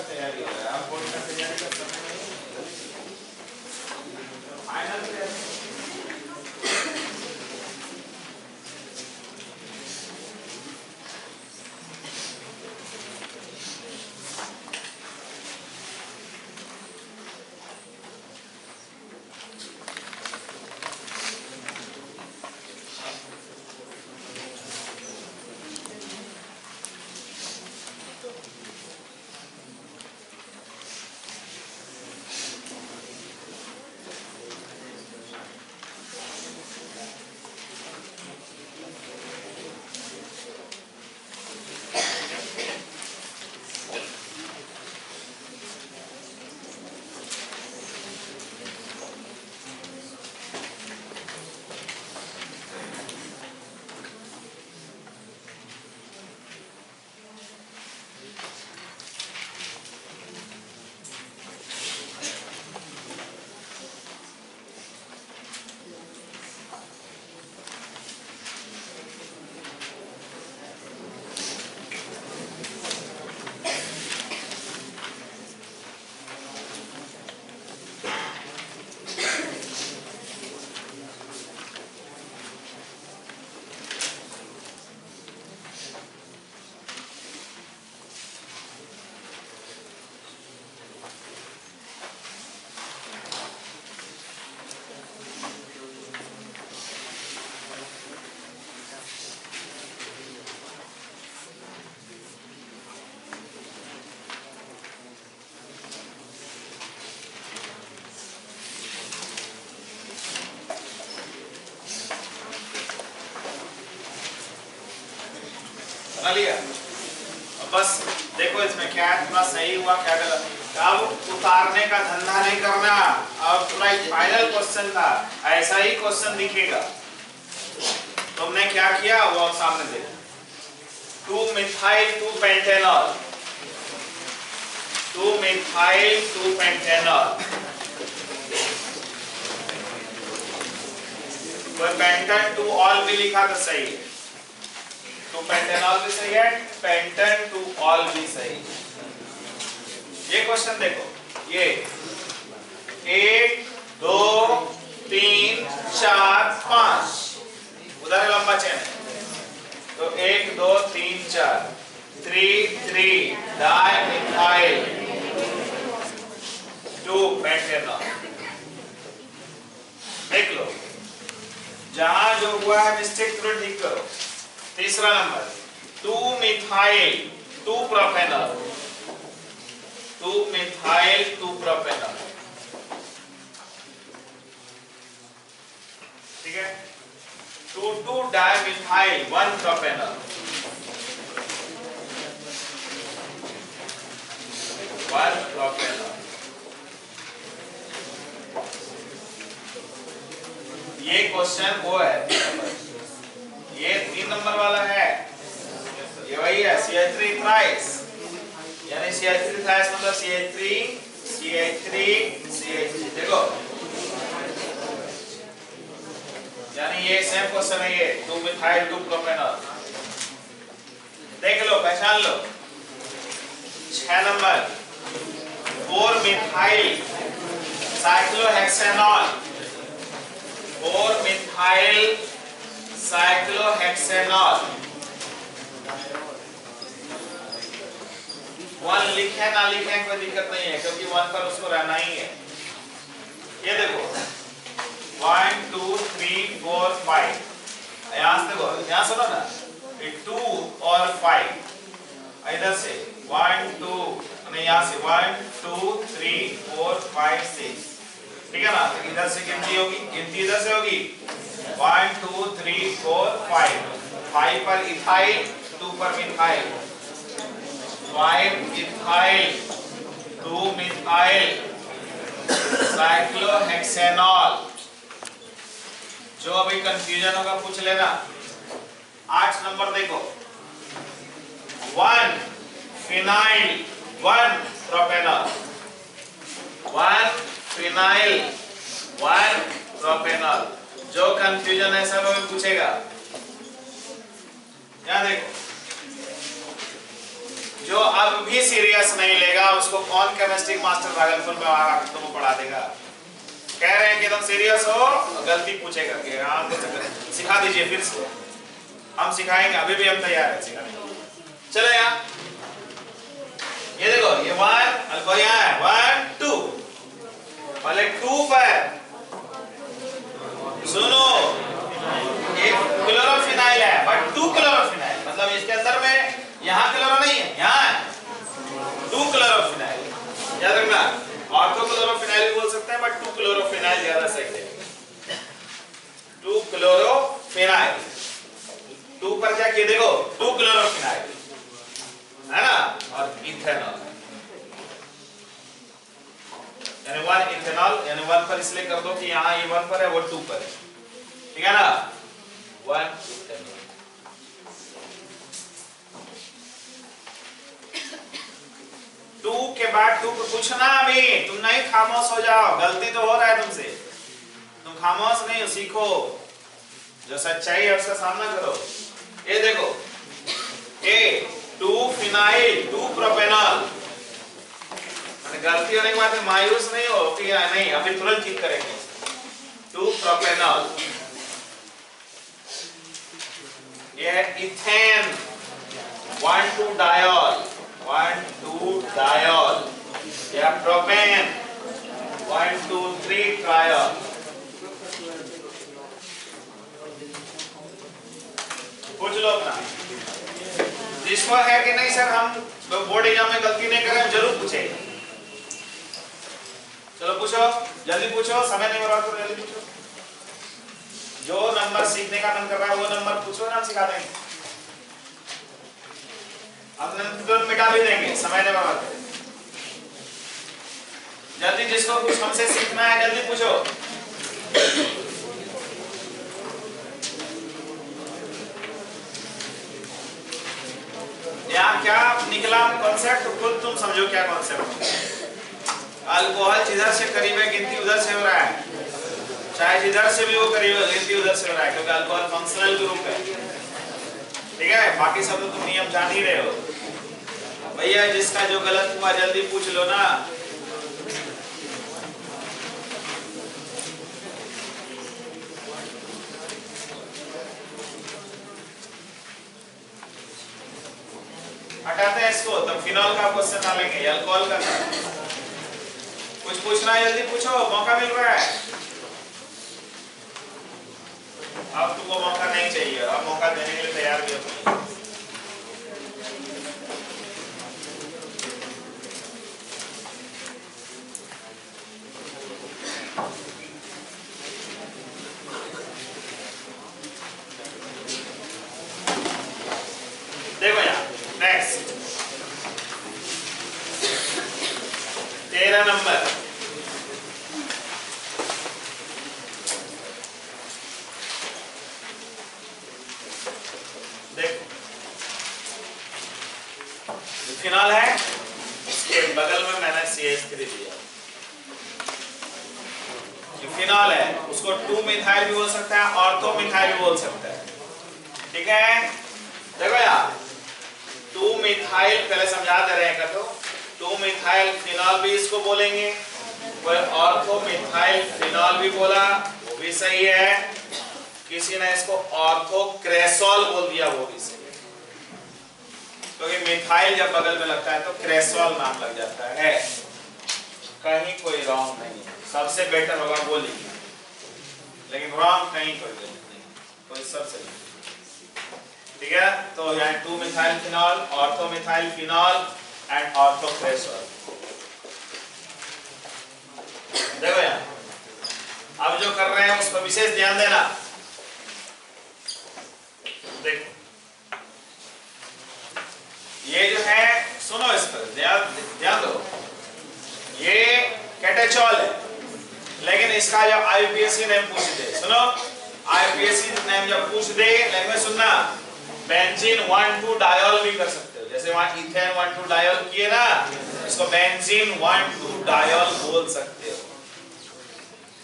तैयारी हो रहा है, आप बोर्ड का तैयारी का समय नहीं फाइनल बना लिया। बस देखो इसमें क्या है, थोड़ा सही हुआ क्या गलत। अब उतारने का धंधा नहीं करना, अब थोड़ा फाइनल क्वेश्चन था, ऐसा ही क्वेश्चन दिखेगा। तुमने क्या किया वो आप सामने देखो। 2-methyl 2-pentanol, 2-methyl 2-pentanol, कोई पेंटन 2 ऑल भी लिखा तो सही है, 2-pentanol भी सही है, पेंटन 2 ऑल भी सही है। ये क्वेश्चन देखो, ये 1 2 3 4 5 उधर लंबा चेन है, तो 1 2 3 4 3 डाइमिथाइल 2-pentanol। देख लो जहां जो हुआ है मिस्टेक तुरंत ठीक करो। तीसरा number 2-methyl 2-propanol, 2-methyl 2-propanol, ठीक है। 2,2-dimethyl 1-propanol, 1-propanol। ये क्वेश्चन वो है, ये 3 नंबर वाला है, ये वही है CH3 थ्राइस, यानी CH3 थ्राइस मतलब CH3 देखो, यानी ये सेम क्वेश्चन है, ये 2-methyl 2-propanol। देख लो, पहचान लो। 6 number 4-methyl cyclohexanol, 4-methyl cyclohexanol। 1 लिखे ना लिखे कोई दिक्कत नहीं है, क्योंकि 1 पर उसको रहना ही है। ये देखो 1 2 3 4 5, यहाँ से देखो, यहाँ सुनो ना, 2 और 5 इधर से 1 2, नहीं यहाँ से 1 2 3 4 5 6, ठीक है ना। तो इधर से गिनती होगी, गिनती इधर से होगी 1 2 3 4 5, 5 पर इथाइल 2 पर मिथाइल, 5 इथाइल 2 मिथाइल साइक्लोहेक्सेनॉल। जो अभी कंफ्यूजन होगा पूछ लेना। 8 नंबर देखो 1 फिनाइल 1 प्रोपेनॉल, 1 फिनाइल 1 प्रोपेनॉल। जो कंफ्यूजन है सब अभी पूछेगा। यहाँ देखो जो अब भी सीरियस नहीं लेगा उसको कौन केमिस्ट्री मास्टर भागलपुर में आकर तुमको पढ़ा देगा। कह रहे हैं कि तुम सीरियस हो, गलती पूछेगा कि हाँ तो सिखा दीजिए फिर से, हम सिखाएंगे, अभी भी हम तैयार है सिखाने के लिए। चलो यहाँ ये देखो, ये 1 अल्कोहल यहाँ है, 1 2 पहले 2 पर सुनो, एक क्लोरोफिनाइल है बट 2 क्लोरोफिनाइल, मतलब इसके अंदर में यहाँ क्लोरो नहीं है, यहाँ है 2 क्लोरोफिनाइल। याद रखना, ऑर्थो क्लोरोफिनाइल भी बोल सकते हैं बट 2 क्लोरोफिनाइल ज्यादा सही है। 2 क्लोरोफिनाइल, 2 पर क्या किए देखो, 2 क्लोरोफिनाइल है ना, और इथेनॉल यानी 1 इथेनॉल, यानी 1 पर इसलिए कर दो कि यहाँ ये 1 पर है वो 2 पर है, ठीक है ना, 1 इथेनॉल। टू के बाद 2 को पूछना, अभी तुम नहीं खामोश हो जाओ, गलती तो हो रहा है तुमसे, तुम खामोश नहीं हो, सीखो, जो सच्चाई है उसका सामना करो। ये देखो, ए 2 फिनाइल 2 प्रोपेनॉल, गलती होने के बाद मायूस नहीं हो कि नहीं अभी तुरंत ठीक करेंगे। 2 प्रोपेनॉल, ये है इथेन 1 2 डायोल, 1 2 डायोल, या प्रोपेन 1 2 3 ट्रायोल। पूछ लो अपना, जिसको है कि नहीं सर हम बोर्ड एग्जाम में गलती नहीं करें, जरूर पूछे। चलो पूछो, जल्दी पूछो, समय नहीं बर्बाद करो, जल्दी पूछो। जो नंबर सीखने का मन कर रहा है वो नंबर पूछो ना, हम सिखा देंगे, अब तुरंत मिटा भी देंगे, समय नहीं बर्बाद करें। जल्दी, जिसको कुछ हमसे सीखना है जल्दी पूछो। यहाँ क्या निकला कॉन्सेप्ट, खुद तुम समझो क्या कॉन्सेप्ट। अल्कोहल जिधर से करीब है गिनती उधर से हो रहा है, चाहे जिधर से भी वो करीब है गिनती उधर से हो रहा है, क्योंकि अल्कोहल फंक्शनल ग्रुप है, ठीक है। बाकी सब तो तुम नियम जान ही रहे हो। भैया जिसका जो गलत हुआ जल्दी पूछ लो ना। हटाते हैं इसको, तब फिनॉल का क्वेश्चन डालेंगे, अल्कोहल का था। कुछ पूछना है जल्दी पूछो, मौका मिल रहा है। अब तुमको मौका नहीं चाहिए, अब मौका देने के लिए तैयार भी हो। देखो यहाँ नेक्स्ट 13 नंबर, देखो फिनॉल है, इसके बगल में मैंने CH3 दिया। जो फिनॉल है उसको 2 मिथाइल भी बोल सकता है, ऑर्थो मिथाइल भी बोल सकता है, ठीक है। देखो यार 2 मिथाइल पहले समझा दे रहे हैं, कर दो 2 मिथाइल फिनॉल भी इसको बोलेंगे, कोई ऑर्थो मिथाइल फिनॉल भी बोला वो भी सही है, किसी ने इसको ऑर्थो क्रेसॉल बोल दिया वो भी सही है, क्योंकि मिथाइल जब बगल में लगता है तो क्रेसॉल नाम लग जाता है, कहीं कोई रॉन्ग नहीं है, सबसे बेटर होगा वो लिखना, लेकिन रॉन्ग कहीं कोई नहीं, कोई सब सही, ठीक है। तो यहाँ 2 methyl phenol, ortho methyl phenol and ortho cresol. देखो यहाँ अब जो कर रहे हैं उस पर विशेष ध्यान देना। देखो ये जो है, सुनो इस पर ध्यान दो, ये कैटेचॉल है, लेकिन इसका जब आईपीएससी नेम पूछ दे, सुनो आईपीएससी नेम जब पूछ दे, लैंग्वेज सुनना, बेंजीन 1,2 डायोल भी कर सकते हो, जैसे वहां इथेन 1,2 डायोल किए ना, इसको बेंजीन 1,2 डायोल बोल सकते हो,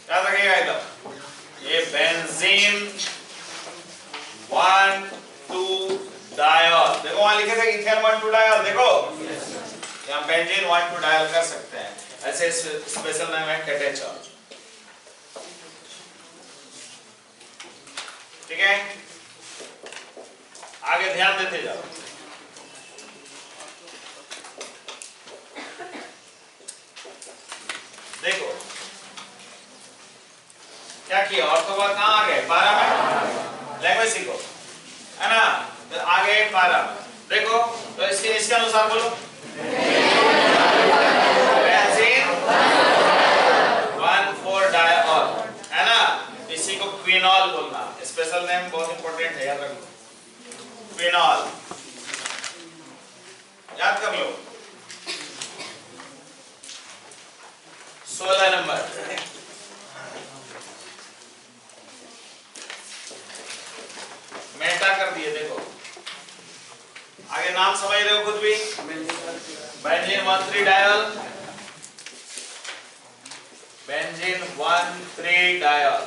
याद रखिएगा एकदम, ये बेंजीन 1,2 डायल। देखो वहां लिखे थे इथेन 1,2 डायल, देखो यहाँ बेंजीन 1,2 डायल कर सकते हैं। ऐसे स्पेशल नेम है कैटेचॉल। ठीक है, आगे ध्यान देते जाओ। देखो क्या किया, और तो बार कहाँ आ गए 12 में लैंग्वेज सीखो, है ना। तो आगे 12 में देखो, तो इसके अनुसार बोलो। बेंजीन 1,4 डायल, है ना। इसी को क्विनॉल बोलना, स्पेशल नेम बहुत इंपॉर्टेंट है, याद रखो। क्विनॉल याद कर लो। 16 नंबर मेटा कर दिए। देखो आगे नाम समझ रहे हो खुद भी। बेंजीन 1,3 डायल, बेंजीन 1,3 डायल,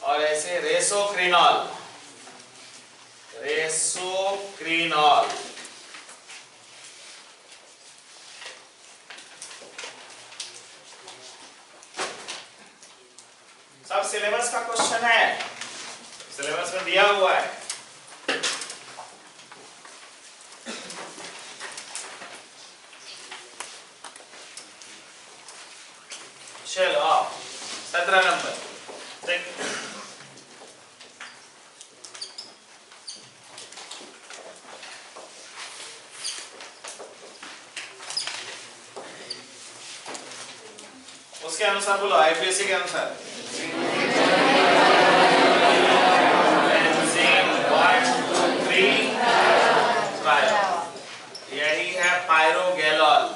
और ऐसे रेसोक्रिनॉल, रेसोक्रिनॉल। सब सिलेबस का क्वेश्चन है, सिलेबस में दिया हुआ है। चलो आओ 17 नंबर देख। उसके अनुसार बोलो, आईपीएससी के अनुसार। यही है पायरोगैलॉल।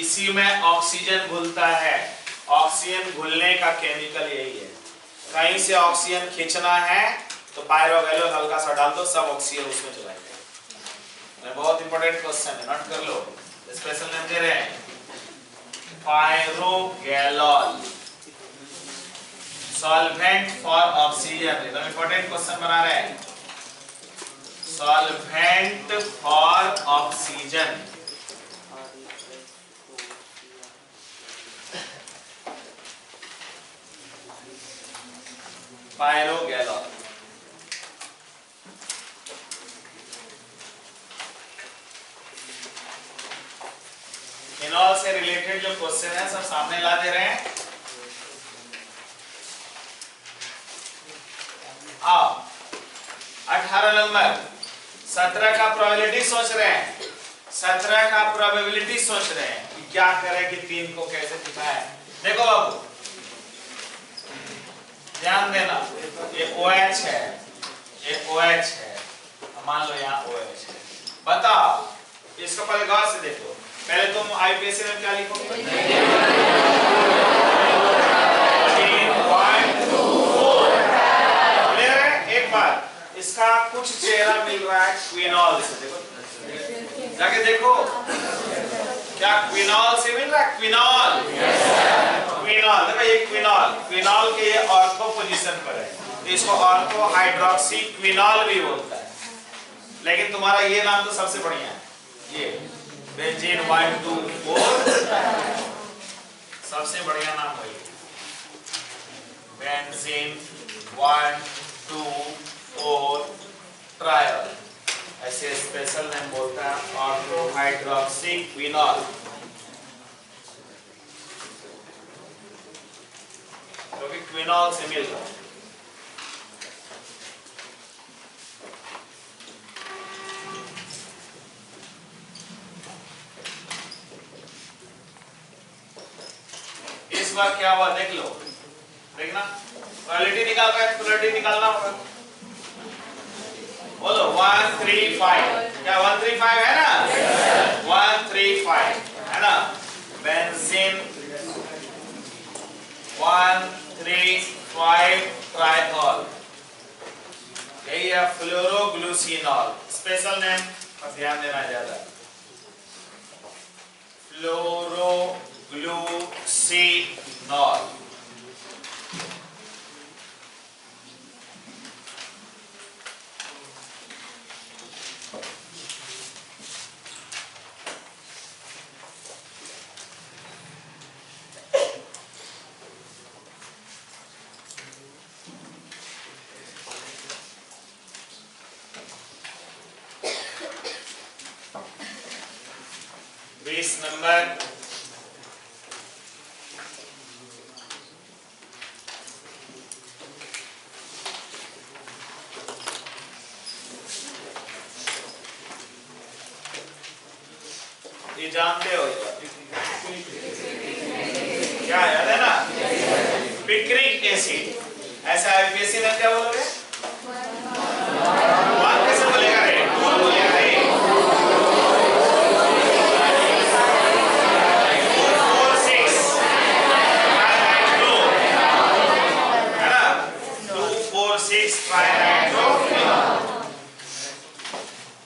इसी में ऑक्सीजन घुलता है। ऑक्सीजन घुलने का केमिकल यही है। कहीं से ऑक्सीजन खींचना है तो पायरोगैलॉल हल्का सा डाल दो, सब ऑक्सीजन उसमें चला जाएगा। बहुत इंपॉर्टेंट क्वेश्चन है, नोट कर लो। स्पेशल नेम दे रहे हैं पायरोगैलॉल, सॉल्वेंट फॉर ऑक्सीजन। एकदम इंपॉर्टेंट क्वेश्चन बना रहे हैं, सॉल्वेंट फॉर ऑक्सीजन। पायरोगैलॉल। फिनॉल से रिलेटेड जो क्वेश्चन है सब सामने ला दे रहे हैं। आओ 18 नंबर 17 का प्रोबेबिलिटी सोच रहे हैं। 17 का प्रोबेबिलिटी सोच रहे हैं कि क्या करें कि 3 को कैसे दिखाएं। देखो बाबू ध्यान देना, ये OH है, ये OH है, मान लो यहाँ OH है। बताओ इसको पहले गौर से देखो। पहले तुम आईपीएससी में क्या लिखोगे? एक बार इसका कुछ चेहरा मिल रहा है क्विनॉल से, देखो जाके देखो क्या क्विनॉल से मिल रहा है। क्विनॉल, क्विनॉल देखो, ये क्विनॉल, क्विनॉल के ये ऑर्थो पोजीशन पर है, तो इसको ऑर्थो हाइड्रोक्सी क्विनॉल भी बोलता है। लेकिन तुम्हारा ये नाम तो सबसे बढ़िया है, ये बेंजीन 1,2,4 सबसे बढ़िया नाम है बेंजीन 1,2,4 ट्रायल। ऐसे स्पेशल नेम बोलता है ऑर्थो हाइड्रोक्सी क्विनॉल। क्योंकि क्विनॉल से मिल रहा है। इस बार क्या हुआ देख लो, देखना क्वालिटी निकाल रहा है, क्वालिटी निकालना होगा। बोलो 135, क्या 135 है ना? 135 है ना। बेंजीन 1,3,5 ट्राइथॉल, यही है फ्लोरोग्लूसिनॉल। स्पेशल नेम पर ध्यान देना ज्यादा, फ्लोरोग्लूसिनॉल। 20 नंबर। ये जानते हो क्या याद है ना? Picric acid. ऐसा आईपीएससी में क्या बोलोगे? वन कैसे बोलेगा रे? टू बोलेगा रे। 246 ट्राइनाइट्रो है ना? 246 ट्राइनाइट्रो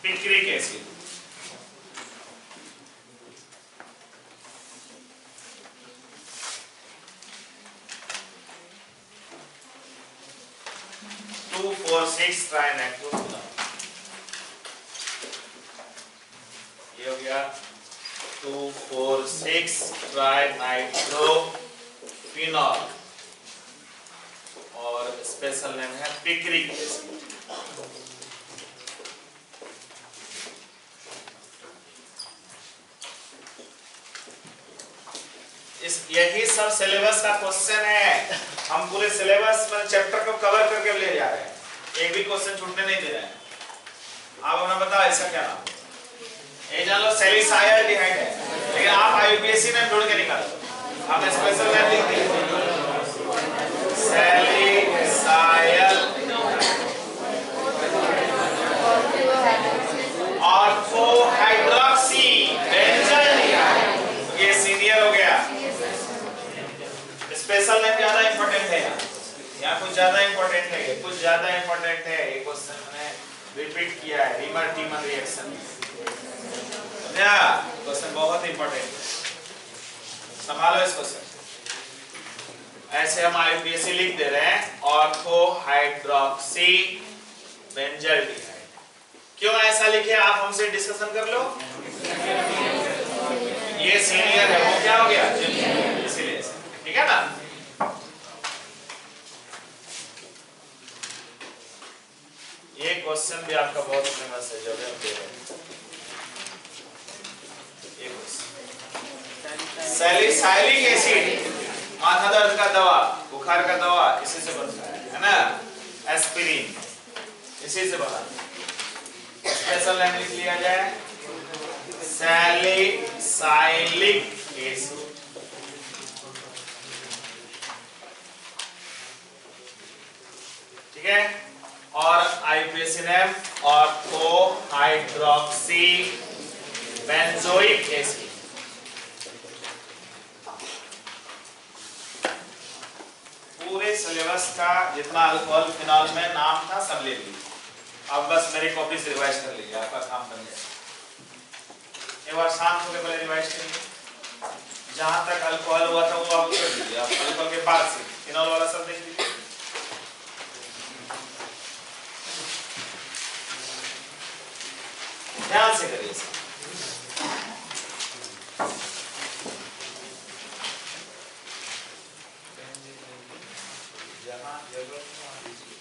पिक्रिक एसिड। ये हो गया 2,4,6 ट्राइनाइट्रोफिनॉल और स्पेशल नेम है पिक्रिक एसिड। यही सब सिलेबस का क्वेश्चन है। हम पूरे सिलेबस में चैप्टर को कवर करके ले जा रहे हैं, एक भी क्वेश्चन छूटने नहीं दे रहे हैं। आप अपना बताओ इसका क्या नाम? ये जान लो सैलिसाइल्डिहाइड है, लेकिन आप आईयूपीएससी में ढूंढ के निकालो। आपने स्पेशल नेम लिख दिया सैलिसाइल ऑर्थो हाइड्रोक्सी बेंजाइल। ये सीनियर हो गया। स्पेशल नेम ज्यादा इंपॉर्टेंट है यहाँ कुछ ज्यादा इंपॉर्टेंट है, कुछ ज्यादा इंपॉर्टेंट है। ये क्वेश्चन मैंने रिपीट किया है, रीमर टीमर रिएक्शन। क्या क्वेश्चन बहुत इंपॉर्टेंट है, संभालो इस क्वेश्चन। ऐसे हम आईयूपीएससी लिख दे रहे हैं ऑर्थो हाइड्रोक्सी बेंजाइल्डिहाइड। क्यों ऐसा लिखे आप हमसे डिस्कशन कर लो। ये सीनियर है, वो क्या हो गया इसीलिए, ठीक है ना? ये क्वेश्चन भी आपका बहुत फेमस है, जब हम दे रहे हैं ये क्वेश्चन। सैलिसाइलिक एसिड माथा दर्द का दवा, बुखार का दवा इसी से बनता है ना? एस्पिरिन इसी से बना। स्पेशल नेम लिख लिया जाए सैलिसाइलिक एसिड। ठीक है? और आईयूपीएससी name ortho hydroxy benzoic acid. पूरे सिलेबस का जितना अल्कोहल फिनॉल में नाम था सब ले लीजिए। अब बस मेरी कॉपी से रिवाइज कर लीजिए, आपका काम बन गया। एक बार शांत होकर पहले रिवाइज करिए। जहां तक अल्कोहल हुआ था वो आप कर दीजिए। आप अल्कोहल के बाद से फिनॉल वाला सब देख लीजिए। ध्यान से करिए। जहां जरूरत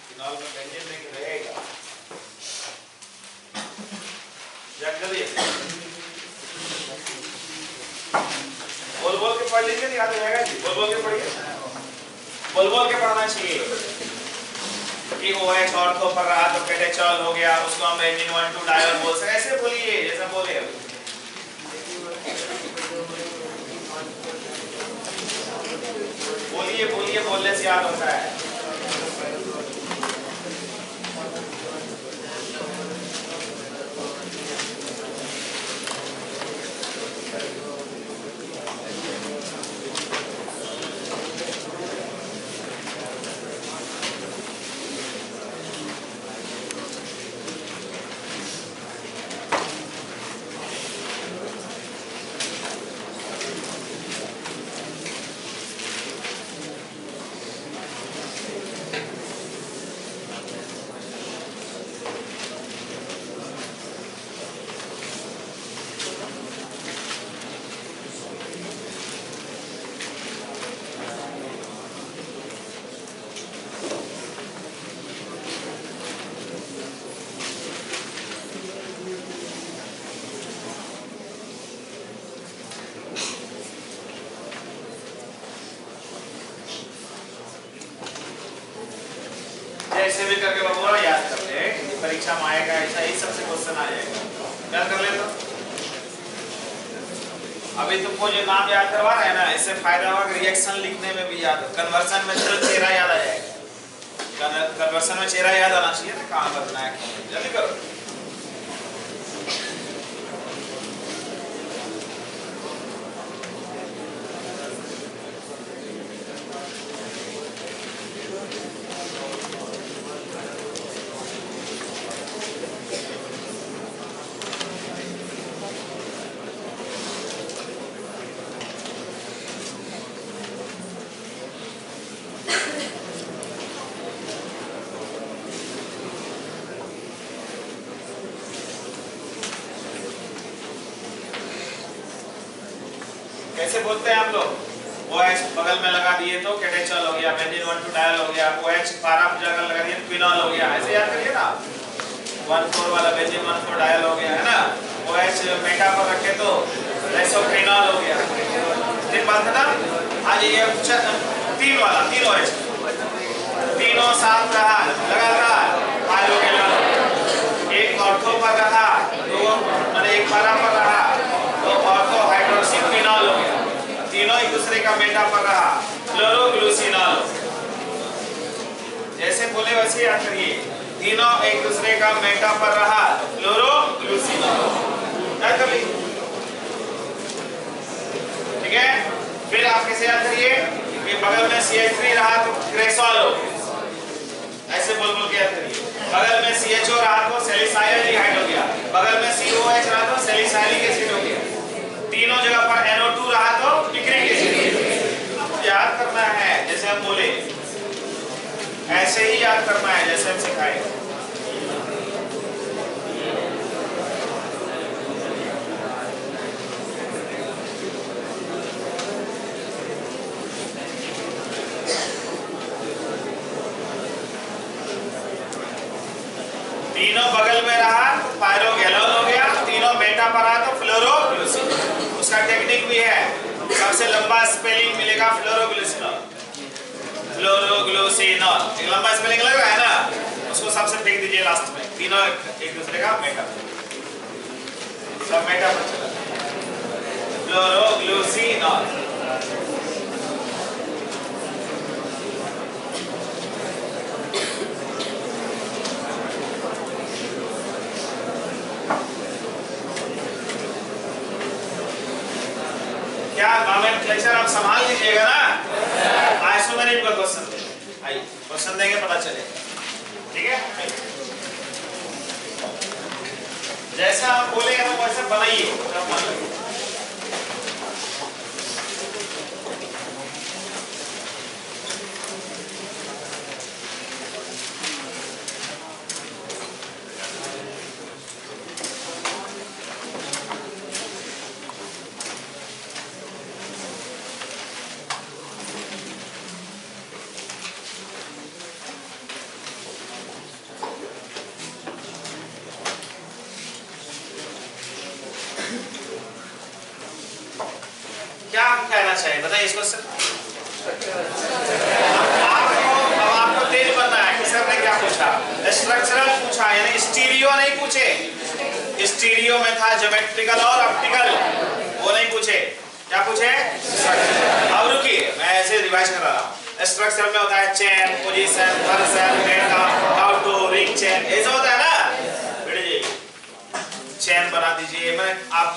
फिनॉल में बेंजीन नहीं रहेगा, जल्दी बोल बोल के पढ़ लीजिए, याद हो जाएगा जी। बोल बोल के पढ़िए, बोल बोल के पढ़ना चाहिए। कि OH ऑर्थो पर रहा तो कैटेचॉल हो गया, उसको हम बेंजीन 1,2 डायोल बोल सकते हैं। ऐसे बोलिए जैसा बोले अभी। बोलिए बोलिए, बोलने से याद होता है। ऐसे भी करके बाबू याद कर ले, परीक्षा में आएगा ऐसा ही सबसे क्वेश्चन आ जाएगा, याद कर ले। तो अभी तुमको जो नाम याद करवा रहे हैं ना, इससे फायदा होगा कि रिएक्शन लिखने में भी याद, कन्वर्सन में सिर्फ चेहरा याद आ जाएगा। कन्वर्सन में चेहरा याद आना चाहिए ना, कहाँ बदलना है, जल्दी करो। कैसे बोलते हैं आप लोग? OH बगल में लगा दिए तो कैटेचल हो गया, बेंजीन 1,2 डायल हो गया, OH पारा जगह लगा दिए फिनॉल हो गया, ऐसे याद करिए ना। 1,4 वाला बेंजीन 1,4 डायल हो गया है ना, OH मेटा पर रखे तो आइसोफिनॉल हो गया। ठीक बात है ना। आज ये 3 वाला 3 OH तीनों साथ रहा लगातार, एक ऑर्थो पर रहा, दो मैंने एक पारा पर रहा, तो ऑर्थो हाइड्रोक्सी फिनॉल हो गया, तीनों एक दूसरे का मेटा पर रहा, फ्लोरोग्लूसिनॉल। जैसे बोले वैसे याद करिए, तीनों एक दूसरे का मेटा पर रहा, फ्लोरोग्लूसिनॉल। याद कर ली, ठीक है। फिर आप कैसे याद करिए कि बगल में CH3 रहा तो क्रेसॉल हो गया, ऐसे बोल बोल के याद करिए। बगल में CHO रहा तो सैलिसाइलडिहाइड हो गया, बगल में COH रहा तो सैलिसाइलिक एसिड हो गया, तीनों जगह पर NO2 रहा तो पिक्रिक एसिड। आपको याद करना है जैसे हम बोले, ऐसे ही याद करना है जैसे हम सिखाए। तीनों बगल में रहा तो पायरोगैलोल हो गया, तीनों मेटा पर रहा तो फ्लोरोग्लूसिन। उसका टेक्निक भी है, सबसे लंबा स्पेलिंग मिलेगा फ्लोरोग्लूसिनॉल, फ्लोरोग्लूसिनॉल। एक लंबा स्पेलिंग लग रहा है ना, उसको सबसे फेंक दीजिए लास्ट में। तीनों एक दूसरे का मेटा, सब मेटा पर चला, फ्लोरोग्लूसिनॉल। क्या गवर्नमेंट लेक्चर आप संभाल लीजिएगा ना। आइसोमेरिक का क्वेश्चन आइए, क्वेश्चन देंगे पता चलेगा, ठीक है। जैसा आप बोलेंगे तो वैसे बनाइए। क्या हम कहना चाहिए बताइए इस क्वेश्चन। आपको तेज बनना है कि सर ने क्या पूछा, स्ट्रक्चरल पूछा, यानी स्टीरियो नहीं पूछे। स्टीरियो में था ज्योमेट्रिकल और ऑप्टिकल, वो नहीं पूछे। क्या पूछे? अब रुकिए, मैं ऐसे रिवाइज करा रहा हूँ। स्ट्रक्चर में होता है chain, position, version, data, आउटो, ring chain, ऐसा होता है ना। चेन बना दीजिए, मैं आप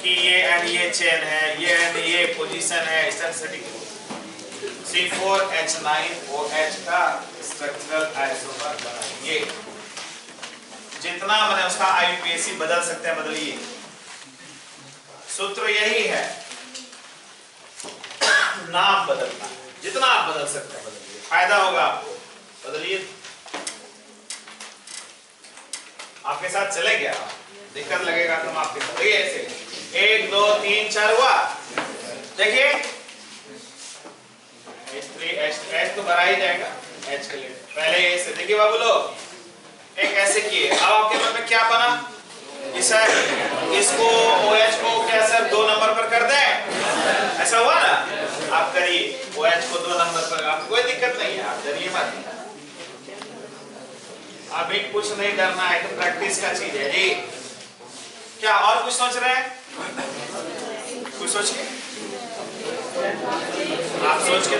कि ये एंड ये चेन है, ये एंड ये पोजीशन है, इस तरह सेटिंग। C4H9OH का स्ट्रक्चरल आइसोमर बनाइए। जितना मैंने उसका IUPAC बदल सकते हैं बदलिए, सूत्र यही है, नाम बदलना है, जितना आप बदल सकते हैं बदलिए, फायदा होगा आपको, बदलिए। आपके साथ चले गया, दिक्कत लगेगा तो आपके साथ ऐसे 1 2 3 4 हुआ। देखिए H तो भरा ही जाएगा, H के लिए पहले ऐसे देखिए बाबू लोग, एक ऐसे किए। अब आपके मन में क्या बना कि सर इसको OH को क्या सर 2 नंबर पर कर दें, ऐसा हुआ ना। आप करिए OH को 2 नंबर पर, आपको कोई दिक्कत नहीं है, आप डरिए मत। अभी कुछ नहीं करना है, तो प्रैक्टिस का चीज है जी। क्या और कुछ सोच रहे हैं? कुछ सोचिए, आप सोच के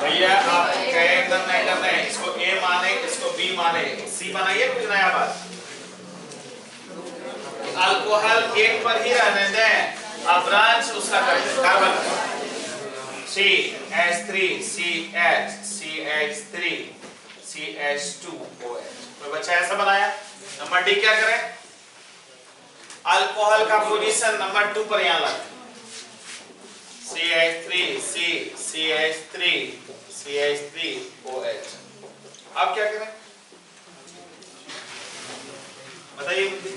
भैया आप कहे एकदम नहीं करना है, इसको ए माने, इसको बी माने, सी बनाइए, कुछ नया बात। अल्कोहल एक पर ही रहने दें, अब ब्रांच उसका करते हैं carbon CH3 CH CH3 CH2OH। कोई बच्चा ऐसा बनाया? नंबर डी क्या करें? अल्कोहल का पोजीशन नंबर 2 पर यहां लगाएं। CH3 CH3 CH3OH। अब क्या करें बताइए मुझे।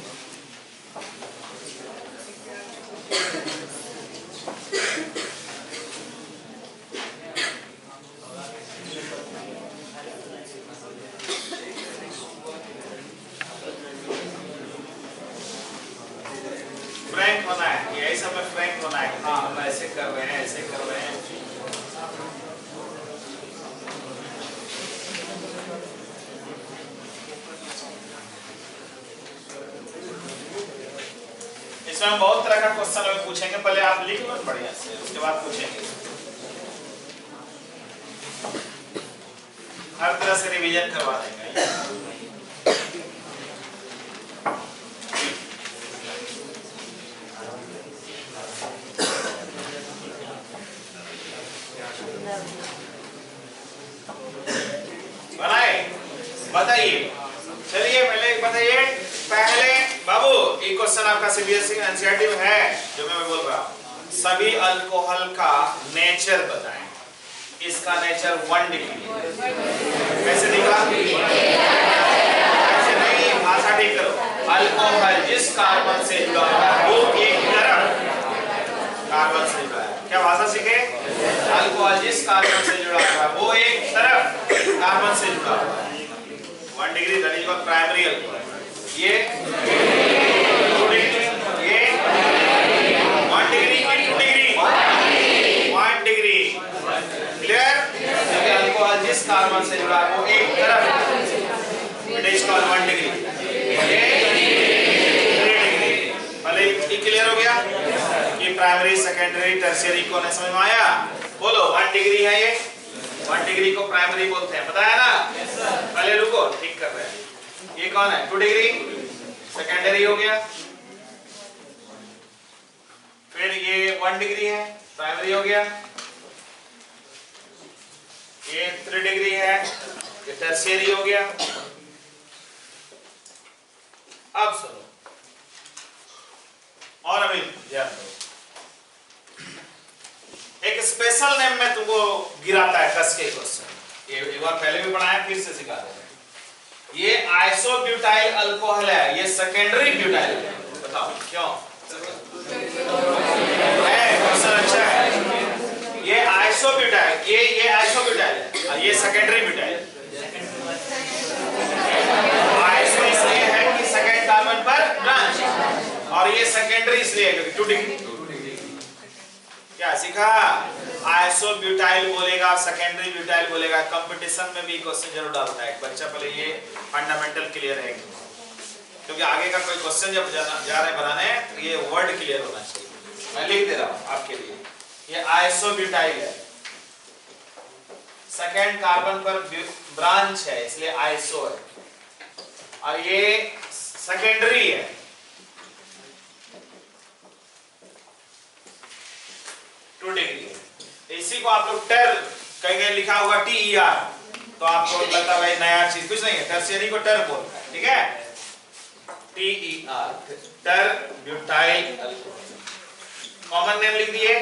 फ्रैंक होना है, यही सब में फ्रैंक होना है। हाँ हम ऐसे कर रहे हैं, ऐसे कर रहे हैं। इसमें बहुत तरह का क्वेश्चन अभी पूछेंगे, पहले आप लिख लो बढ़िया से, उसके बाद पूछेंगे। हर तरह से रिवीजन करवा देंगे। बनाए बताइए, चलिए पहले बताइए। पहले बाबू एक क्वेश्चन आपका सीबीएसई का एनसीईआरटी में है जो मैं बोल रहा हूँ, सभी अल्कोहल का नेचर बताएं। इसका नेचर 1 डिग्री कैसे दिखा? ऐसे नहीं, भाषा ठीक करो। अल्कोहल जिस कार्बन से जुड़ा हुआ है वो एक तरफ कार्बन से जुड़ा है। क्या भाषा सीखे? अल्कोहल जिस कार्बन से जुड़ा हुआ है वो एक तरफ कार्बन से जुड़ा हुआ है। 1 degree that is called primary alcohol. ये 2 डिग्री, ये 1 डिग्री की 2 डिग्री 1 डिग्री। क्लियर? क्योंकि अल्कोहल जिस कार्बन से जुड़ा है वो एक तरफ इट इज कॉल्ड 1 डिग्री। ये 3 डिग्री। पहले ये क्लियर हो गया कि प्राइमरी सेकेंडरी टर्शियरी कौन है, समझ में आया? बोलो 1 डिग्री है ये, 1 डिग्री को प्राइमरी बोलते हैं, पता है ना? पहले रुको, ठीक कर रहे हैं। ये कौन है? 2 डिग्री सेकेंडरी हो गया। फिर ये 1 डिग्री है, प्राइमरी हो गया। ये 3 डिग्री है, ये टर्शियरी हो गया। अब सुनो और अभी ध्यान दो, एक स्पेशल नेम में तुमको गिराता है कस के क्वेश्चन। ये एक बार पहले भी पढ़ाया, फिर से सिखा दे। ये आइसोब्यूटाइल अल्कोहल है, ये सेकेंडरी ब्यूटाइल है। बताओ क्यों? क्वेश्चन अच्छा है। ये आइसोब्यूटाइल, ये आइसोब्यूटाइल है और ये सेकेंडरी ब्यूटाइल। आइसो इसलिए है कि सेकेंड कार्बन पर ब्रांच, और ये सेकेंडरी इसलिए क्योंकि 2 डिग्री। क्या सीखा? आइसोब्यूटाइल बोलेगा, सेकेंडरी ब्यूटाइल बोलेगा। कंपटीशन में भी क्वेश्चन जरूर डालता है बच्चा, पहले ये फंडामेंटल क्लियर है, क्योंकि आगे का कोई क्वेश्चन जब जा रहे बनाने तो ये वर्ड क्लियर होना चाहिए। मैं लिख दे रहा हूं आपके लिए, ये आइसोब्यूटाइल है, सेकेंड कार्बन पर ब्रांच है इसलिए आइसो है, और ये सेकेंडरी है। इसी को आप लोग टर कहेंगे, लिखा होगा TER, तो आपको लगता है भाई नया चीज कुछ नहीं है, टर्शियरी को टर बोलता है, ठीक है? TER टर ब्यूटाइल अल्कोहल। कॉमन नेम लिख दिए,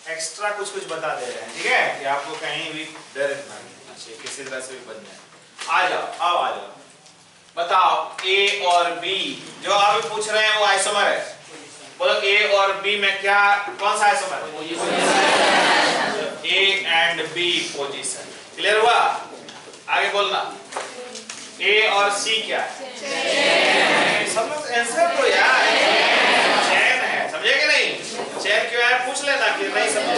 एक्स्ट्रा कुछ कुछ बता दे रहे हैं, ठीक है? कि आपको कहीं भी डर नहीं चाहिए, किसी तरह से भी बन जाए। आ जाओ, आओ आ जाओ, बताओ A और B जो आप पूछ रहे हैं वो आइसोमर है। बोलो A और B में क्या, कौन सा isomer? A and B position. Clear हुआ? आगे बोलना। A और C क्या है? सब लोग आंसर दो यार। चैन है, समझे कि नहीं? चैन क्यों है पूछ लेना कि नहीं समझे।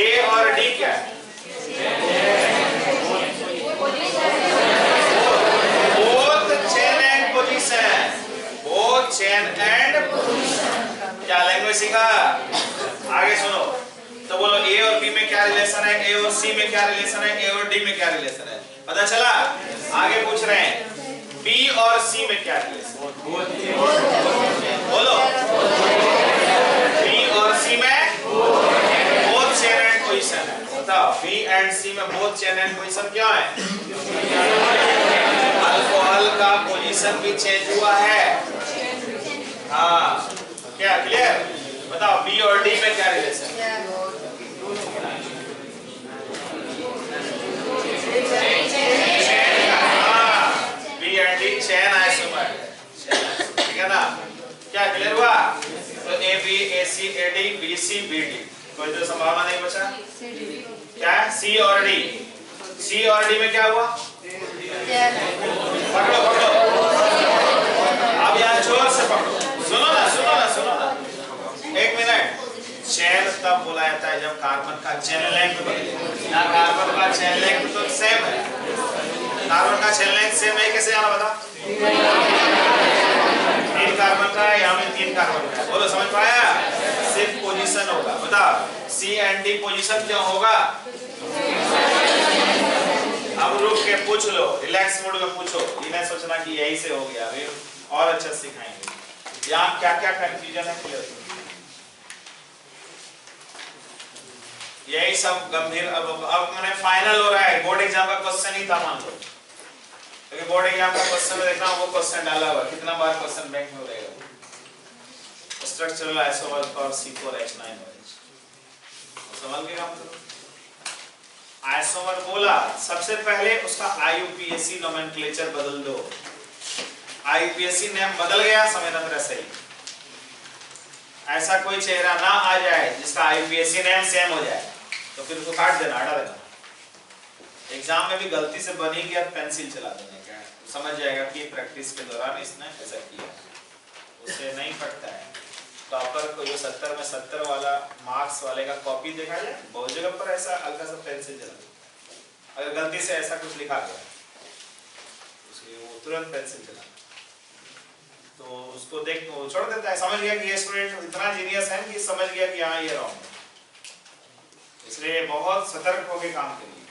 A और D क्या है? चेन एंड क्या लैंग्वेज सीखा? आगे सुनो तो बोलो ए और बी में क्या रिलेशन है, ए और सी में क्या रिलेशन है, ए और डी में क्या रिलेशन है, पता चला? आगे पूछ रहे हैं बी और सी में क्या रिलेशन? बोलो बी और सी में बोथ चेन एंड पोजीशन है। बताओ बी एंड सी में बोथ चेन एंड पोजीशन क्या है? अल्कोहल का पोजीशन भी चेंज हुआ है। हाँ क्या क्लियर? बताओ बी और डी में क्या रिलेशन है? B and d chain isomer, ठीक है ना? क्या क्लियर हुआ? तो a b a c a d b c b d, कोई तो संभावना नहीं बचा। क्या है? सी और डी, सी और डी में क्या हुआ? पकड़ो पकड़ो, अब यहाँ जोर से पकड़ो, सुनो ना सुनो ना सुनो ना, एक मिनट। चेन तब बोला जाता है जब कार्बन का चेन लेंथ बदले। यहाँ कार्बन का चेन लेंथ तो सेम है, कार्बन का चेन लेंथ सेम है, कैसे आना बता? 3 कार्बन का है, यहाँ में 3 कार्बन का है। बोलो समझ पाया? सिर्फ पोजीशन होगा। बताओ सी एंड डी पोजीशन क्यों होगा? अब रुक के पूछ लो, रिलैक्स मूड में पूछो, ये नहीं सोचना कि यही से हो गया, अभी और अच्छा सिखाएंगे। यहाँ क्या क्या कंफ्यूजन है क्लियर? यही सब गंभीर। अब मैंने फाइनल हो रहा है, बोर्ड एग्जाम का क्वेश्चन ही था मान लो, क्योंकि बोर्ड एग्जाम का क्वेश्चन में देखना वो क्वेश्चन डाला हुआ, कितना बार क्वेश्चन बैंक में रहेगा। स्ट्रक्चरल आइसोमर फॉर C4H9OH, समझ के काम करो। आइसोमर बोला, सबसे पहले उसका IUPAC नोमेनक्लेचर बदल दो। IUPAC नेम बदल गया, समय नंबर सही। ऐसा कोई चेहरा ना आ जाए जिसका IUPAC नेम सेम हो जाए, तो फिर उसको काट देना, हटा देना। एग्जाम में भी गलती से बनी गया पेंसिल चला देने का, समझ जाएगा कि प्रैक्टिस के दौरान इसने ऐसा किया, उससे नहीं फटता है। टॉपर को जो 70 में 70 वाला मार्क्स वाले का कॉपी देखा जाए, बहुत जगह पर ऐसा हल्का सा पेंसिल चला, अगर गलती से ऐसा कुछ लिखा गया उसके वो तुरंत पेंसिल चला, तो उसको देख वो छोड़ देता है, समझ गया कि ये स्टूडेंट इतना जीनियस है कि समझ गया कि हाँ ये रॉन्ग है। इसलिए बहुत सतर्क होकर काम करिए,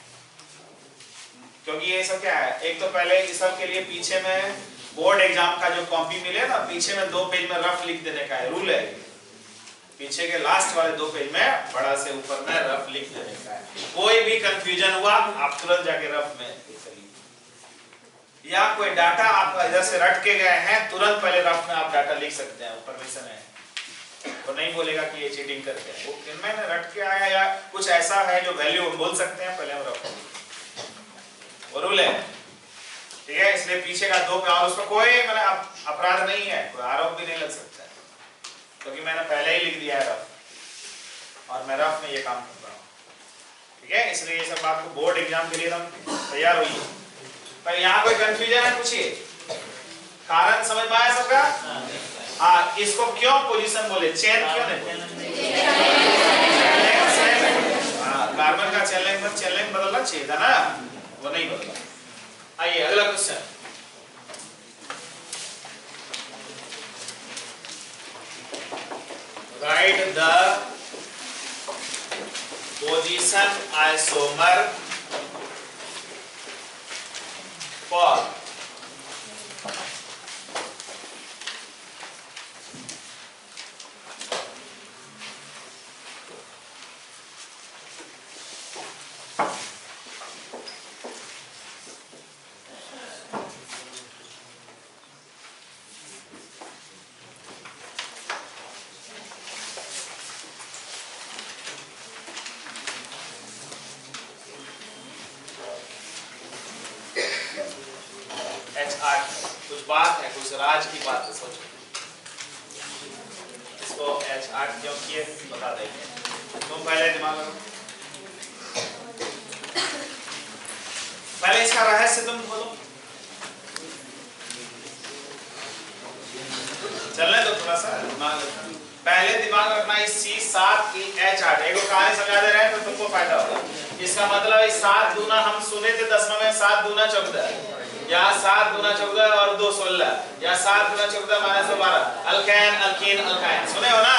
क्योंकि ये सब क्या है, एक तो पहले इस सब के लिए पीछे में बोर्ड एग्जाम का जो कॉपी मिले ना, पीछे में 2 पेज में रफ लिख देने का है, रूल है। पीछे के लास्ट वाले 2 पेज में बड़ा से ऊपर में रफ लिख देने का है। कोई भी कंफ्यूजन हुआ आप तुरंत जाके रफ में करिए, या कोई डाटा आप इधर से रट के गए हैं, तुरंत पहले रफ में आप डाटा लिख सकते हैं, परमिशन है, तो नहीं बोलेगा कि ये चीटिंग करते हैं। वो इनमें रट के आया या कुछ ऐसा है जो वैल्यू हम बोल सकते हैं, पहले हम रफ वो रूल है, ठीक है। इसलिए पीछे का 2 पे, और उसमें कोई मतलब अपराध नहीं है, कोई आरोप भी नहीं लग सकता है, क्योंकि मैंने पहले ही लिख दिया है रफ, और मैं रफ में ये काम कर रहा हूँ, ठीक है। इसलिए ये सब आपको बोर्ड एग्जाम के लिए एकदम तैयार होइए। पर यहाँ कोई कंफ्यूजन है पूछिए, कारण समझ में आया सबका? हाँ, इसको क्यों पोजीशन बोले, चेन क्यों नहीं बोले? कार्बन का चेन लेंथ बदलना चाहिए था ना, वो नहीं बदला। आइए अगला question, write the position isomer for कुछ बात है, कुछ राज की बात है, सोचो इसको H8 क्यों किए बता देंगे। तुम पहले दिमाग लगाओ, पहले इसका रहस्य तुम बोलो, चलने दो थोड़ा सा दिमाग। पहले दिमाग रखना इस C7 की H8, एक कहानी समझा दे रहे हैं तो तुमको फायदा होगा। इसका मतलब 7 दूना हम सुने थे 10वां में, 7 दूना 14, यहाँ 7 गुना 14 और 2 16, यहाँ 7 गुना 14 माइनस 12, अल्केन अल्कीन अल्काइन, सुने हो ना?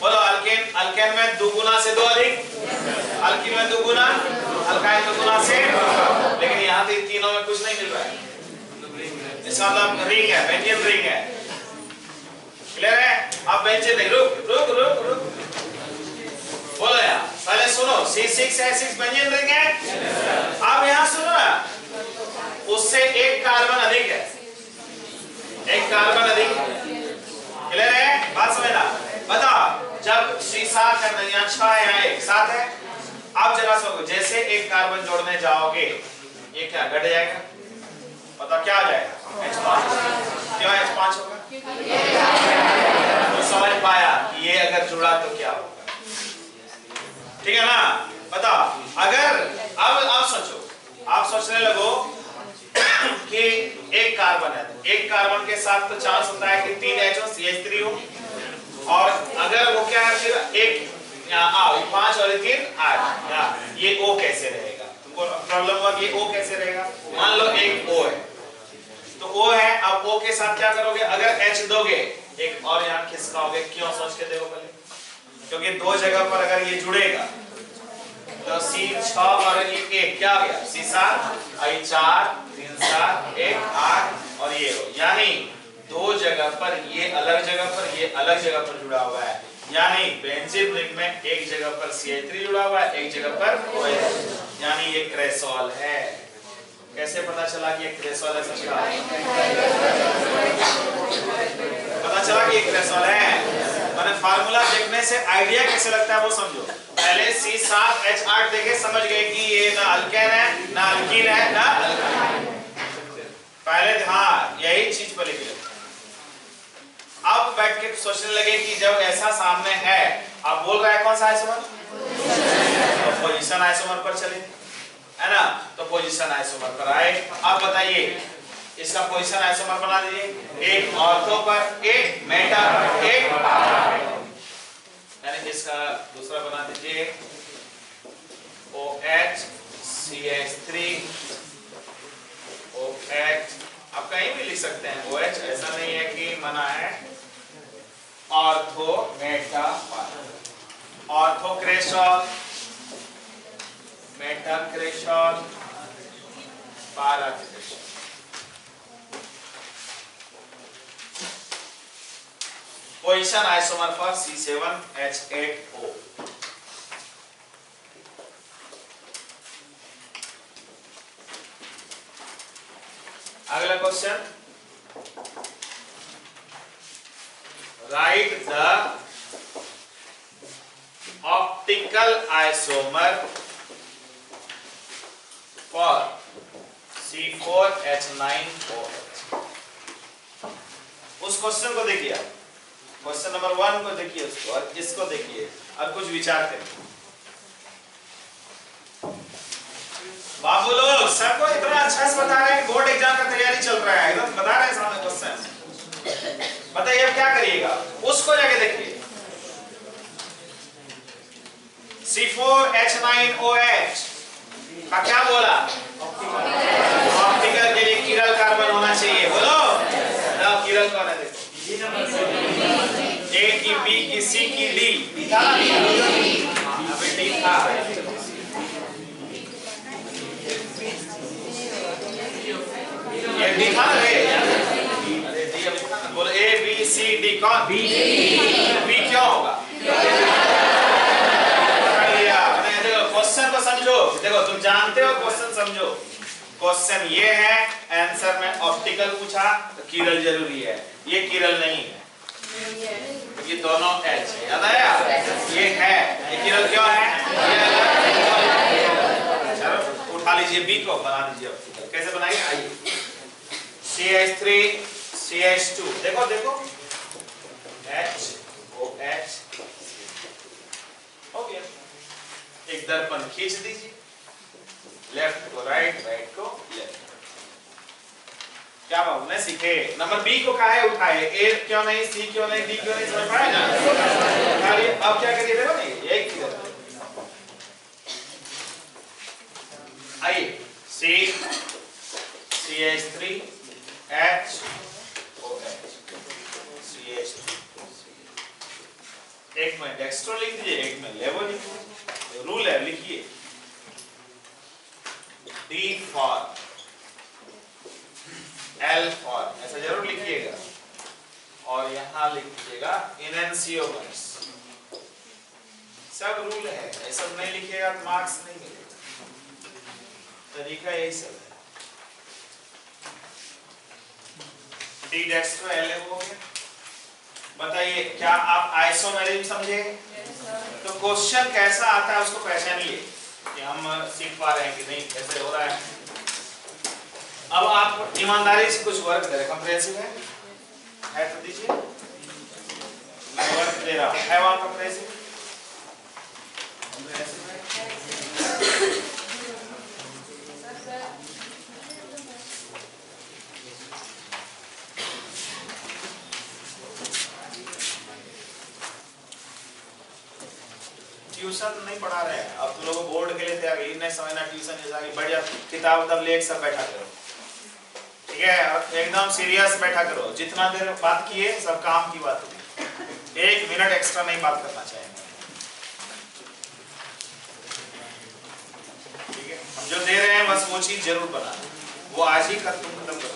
बोलो अल्केन, अल्केन में 2 गुना से 2 अधिक, अल्कीन में 2 गुना, अल्काइन 2 गुना से, लेकिन यहाँ तो तीनों में कुछ नहीं मिल रहा है। इसका मतलब रिंग है, बेंजीन रिंग है, क्लियर है? अब बेंजीन देख, रुक रुक रुक रुक, बोलो यार, पहले सुनो, C6H6 बेंजीन रिंग है। अब यहाँ सुनो ना, उससे एक कार्बन अधिक है, एक कार्बन अधिक, क्लियर है? बात समझना। बताओ, जब C7 है, यहाँ 6 है, यहाँ 1 7 है। अब जरा सोचो, जैसे एक कार्बन जोड़ने जाओगे, ये क्या घट जाएगा? पता क्या आ जाएगा? H5। क्यों H5 होगा? तो समझ पाया कि ये अगर जुड़ा तो क्या होगा, ठीक है ना? बताओ, अगर अब सोचो, आप सोचने लगो कि एक कार्बन है, एक कार्बन के साथ तो चांस होता है कि 3 H हो, CH3 हो, और अगर वो क्या है, फिर एक 5 और 3 8, ये O कैसे रहेगा? तुमको प्रॉब्लम हुआ कि ये O कैसे रहेगा? मान लो एक O है, तो O है, अब O के साथ क्या करोगे? अगर H दोगे, एक और यहाँ खिसकाओगे, क्यों? सोच के देखो पहले, क्योंकि 2 जगह पर अगर ये जुड़ेगा तो C6 और ये 1 क्या हो गया? C7 I4 3 7 1 8 और ये हो, यानी 2 जगह पर ये अलग जगह पर, ये अलग जगह पर जुड़ा हुआ है, यानी बेंजीन रिंग में एक जगह पर CH3 जुड़ा हुआ है, एक जगह पर OH, यानी ये क्रेसॉल है। कैसे पता चला कि ये क्रेसॉल है? समझा? पता चला कि ये क्रेसॉल है, मैंने फार्मूला देखने से आइडिया कैसे लगता है वो समझो। पहले C7H8 देखे, समझ गए कि ये ना अल्केन है, ना अल्कीन है, ना अल्काइन। पहले हाँ, यही चीज पर लिखे। अब बैठ के सोचने लगे कि जब ऐसा सामने है, आप बोल रहे हैं कौन सा आइसोमर? तो पोजीशन आइसोमर पर चले, है ना? तो पोजीशन आइसोमर पर आए। अब बताइए, इसका पोजीशन आइसोमर बना दीजिए, एक ऑर्थो पर, एक मेटा पर, एक यानी इसका दूसरा बना दीजिए OH CH3 OH, आप कहीं भी लिख सकते हैं OH, ऐसा नहीं है कि मना है। Ortho meta ortho cresol, meta cresol, para cresol. Position isomer for C7H8O। अगला question, write the optical isomer for C4H9OH। उस क्वेश्चन को देखिए, क्वेश्चन नंबर 1 को देखिए, उसको और इसको देखिए और कुछ विचार करिए। बाबू लोग सबको इतना अच्छा से बता रहे हैं कि बोर्ड एग्जाम का तैयारी चल रहा है, एकदम बता रहे हैं सामने क्वेश्चन। बताइए अब क्या करिएगा, उसको जाके देखिए। C4H9OH का क्या बोला? ऑप्टिकल के लिए किरल कार्बन होना चाहिए, बोलो ना। किरल कौन है? देखो, A की B की C की D था ना, अबे D था, ये D था ना रे, अरे D अभी था ना, बोलो A B C D कौन? B क्यों होगा? क्वेश्चन को समझो, देखो तुम जानते हो क्वेश्चन समझो। क्वेश्चन ये है, आंसर में ऑप्टिकल पूछा तो किरल जरूरी है, ये किरल नहीं है, ये दोनों H है, याद आया? ये है, ये किरल क्यों है? चलो उठा लीजिए B को, बना दीजिए ऑप्टिकल। कैसे बनाएंगे? आइए, CH3 CH2, देखो देखो HOH हो गया। एक दर्पण खींच दीजिए, लेफ्ट को राइट, राइट को लेफ्ट। क्या बाबू ने सीखे? नंबर B को काहे उठाए? A क्यों नहीं, C क्यों नहीं, D क्यों नहीं, समझ पाए ना? अब क्या करिए, देखो नहीं, एक किधर आइए, C CH3HOH CH3। एक में डेक्स्ट्रो लिख दीजिए, एक में लेवो लिखिए, रूल है लिखिए। D फॉर, L फॉर, ऐसा जरूर लिखिएगा। और यहाँ लिख दीजिएगा इनएंसियोमर्स। सब रूल है, ये सब नहीं लिखिएगा तो मार्क्स नहीं मिलेगा। तरीका यही सब है। D डेक्स्ट्रो L हो गया। बताइए क्या आप आइसोमेरिज्म समझे? तो क्वेश्चन कैसा आता है उसको पहचानिए कि हम सीख पा रहे हैं कि नहीं, कैसे हो रहा है। अब आप ईमानदारी से कुछ वर्क करें। कंप्रेहेंसिव है तो दीजिए, मैं वर्क दे रहा हूं। है वहां कंप्रेहेंसिव? ट्यूशन नहीं पढ़ा रहे हैं अब तो लोग बोर्ड के लिए तैयार है, नहीं समझना ट्यूशन जैसा कि बढ़िया किताब तब ले एक सब बैठा करो, ठीक है, एकदम सीरियस बैठा करो। जितना देर बात किए सब काम की बात होगी, 1 मिनट एक्स्ट्रा नहीं बात करना चाहिए, ठीक है। हम जो दे रहे हैं बस वो चीज जरूर बना, वो आज ही खत्म करो।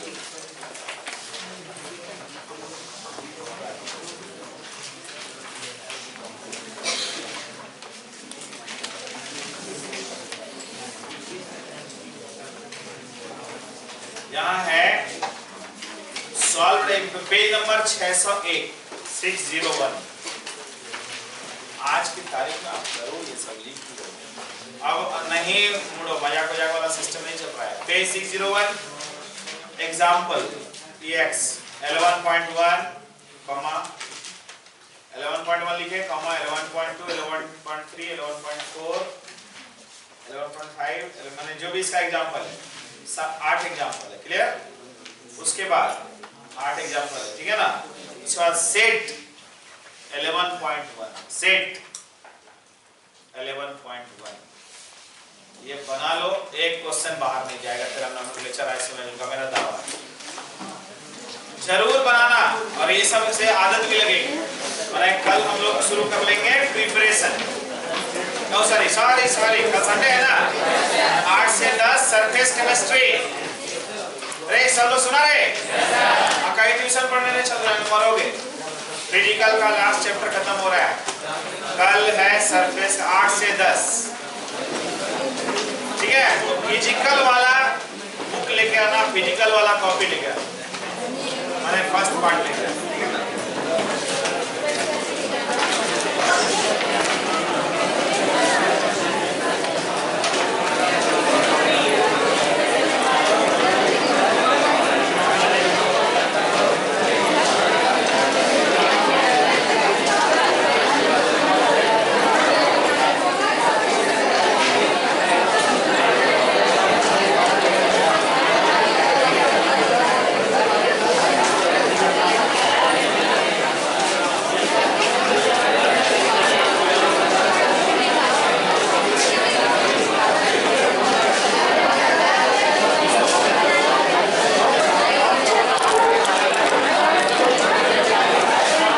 यहाँ है सॉल्व पेज नंबर 601 601। आज की तारीख में आप जरूर ये सब लिख लो। अब नहीं मुड़ो, मजाक मजाक वाला सिस्टम नहीं चल रहा है। पेज 601 एग्जाम्पल EX 11.1 11.1 लिखे, 11.2 11.3 11.4 11.5 मैंने जो भी इसका एग्जाम्पल है 8 एग्जाम्पल है, क्लियर। उसके बाद 8 एग्जाम्पल है, ठीक है ना। उसके बाद सेट 11.1 सेट 11.1 ये बना लो, एक क्वेश्चन बाहर नहीं जाएगा। तेरा नोमेनक्लेचर आइसोमेरिज्म का मेरा दावा है, जरूर बनाना। और ये सब से आदत भी लगेगी। और कल हम लोग शुरू कर लेंगे प्रिपरेशन। सॉरी कल संडे है ना, 8 से 10 सरफेस केमिस्ट्री। अरे सब लोग सुना रहे? कई ट्यूशन पढ़ने नहीं चल रहे हैं, मरोगे। फिजिकल का लास्ट चैप्टर खत्म हो रहा है, कल है सरफेस 8 से 10, ठीक है। फिजिकल वाला बुक लेके आना, फिजिकल वाला कॉपी लेके आना, मैंने फर्स्ट पार्ट लेके आना।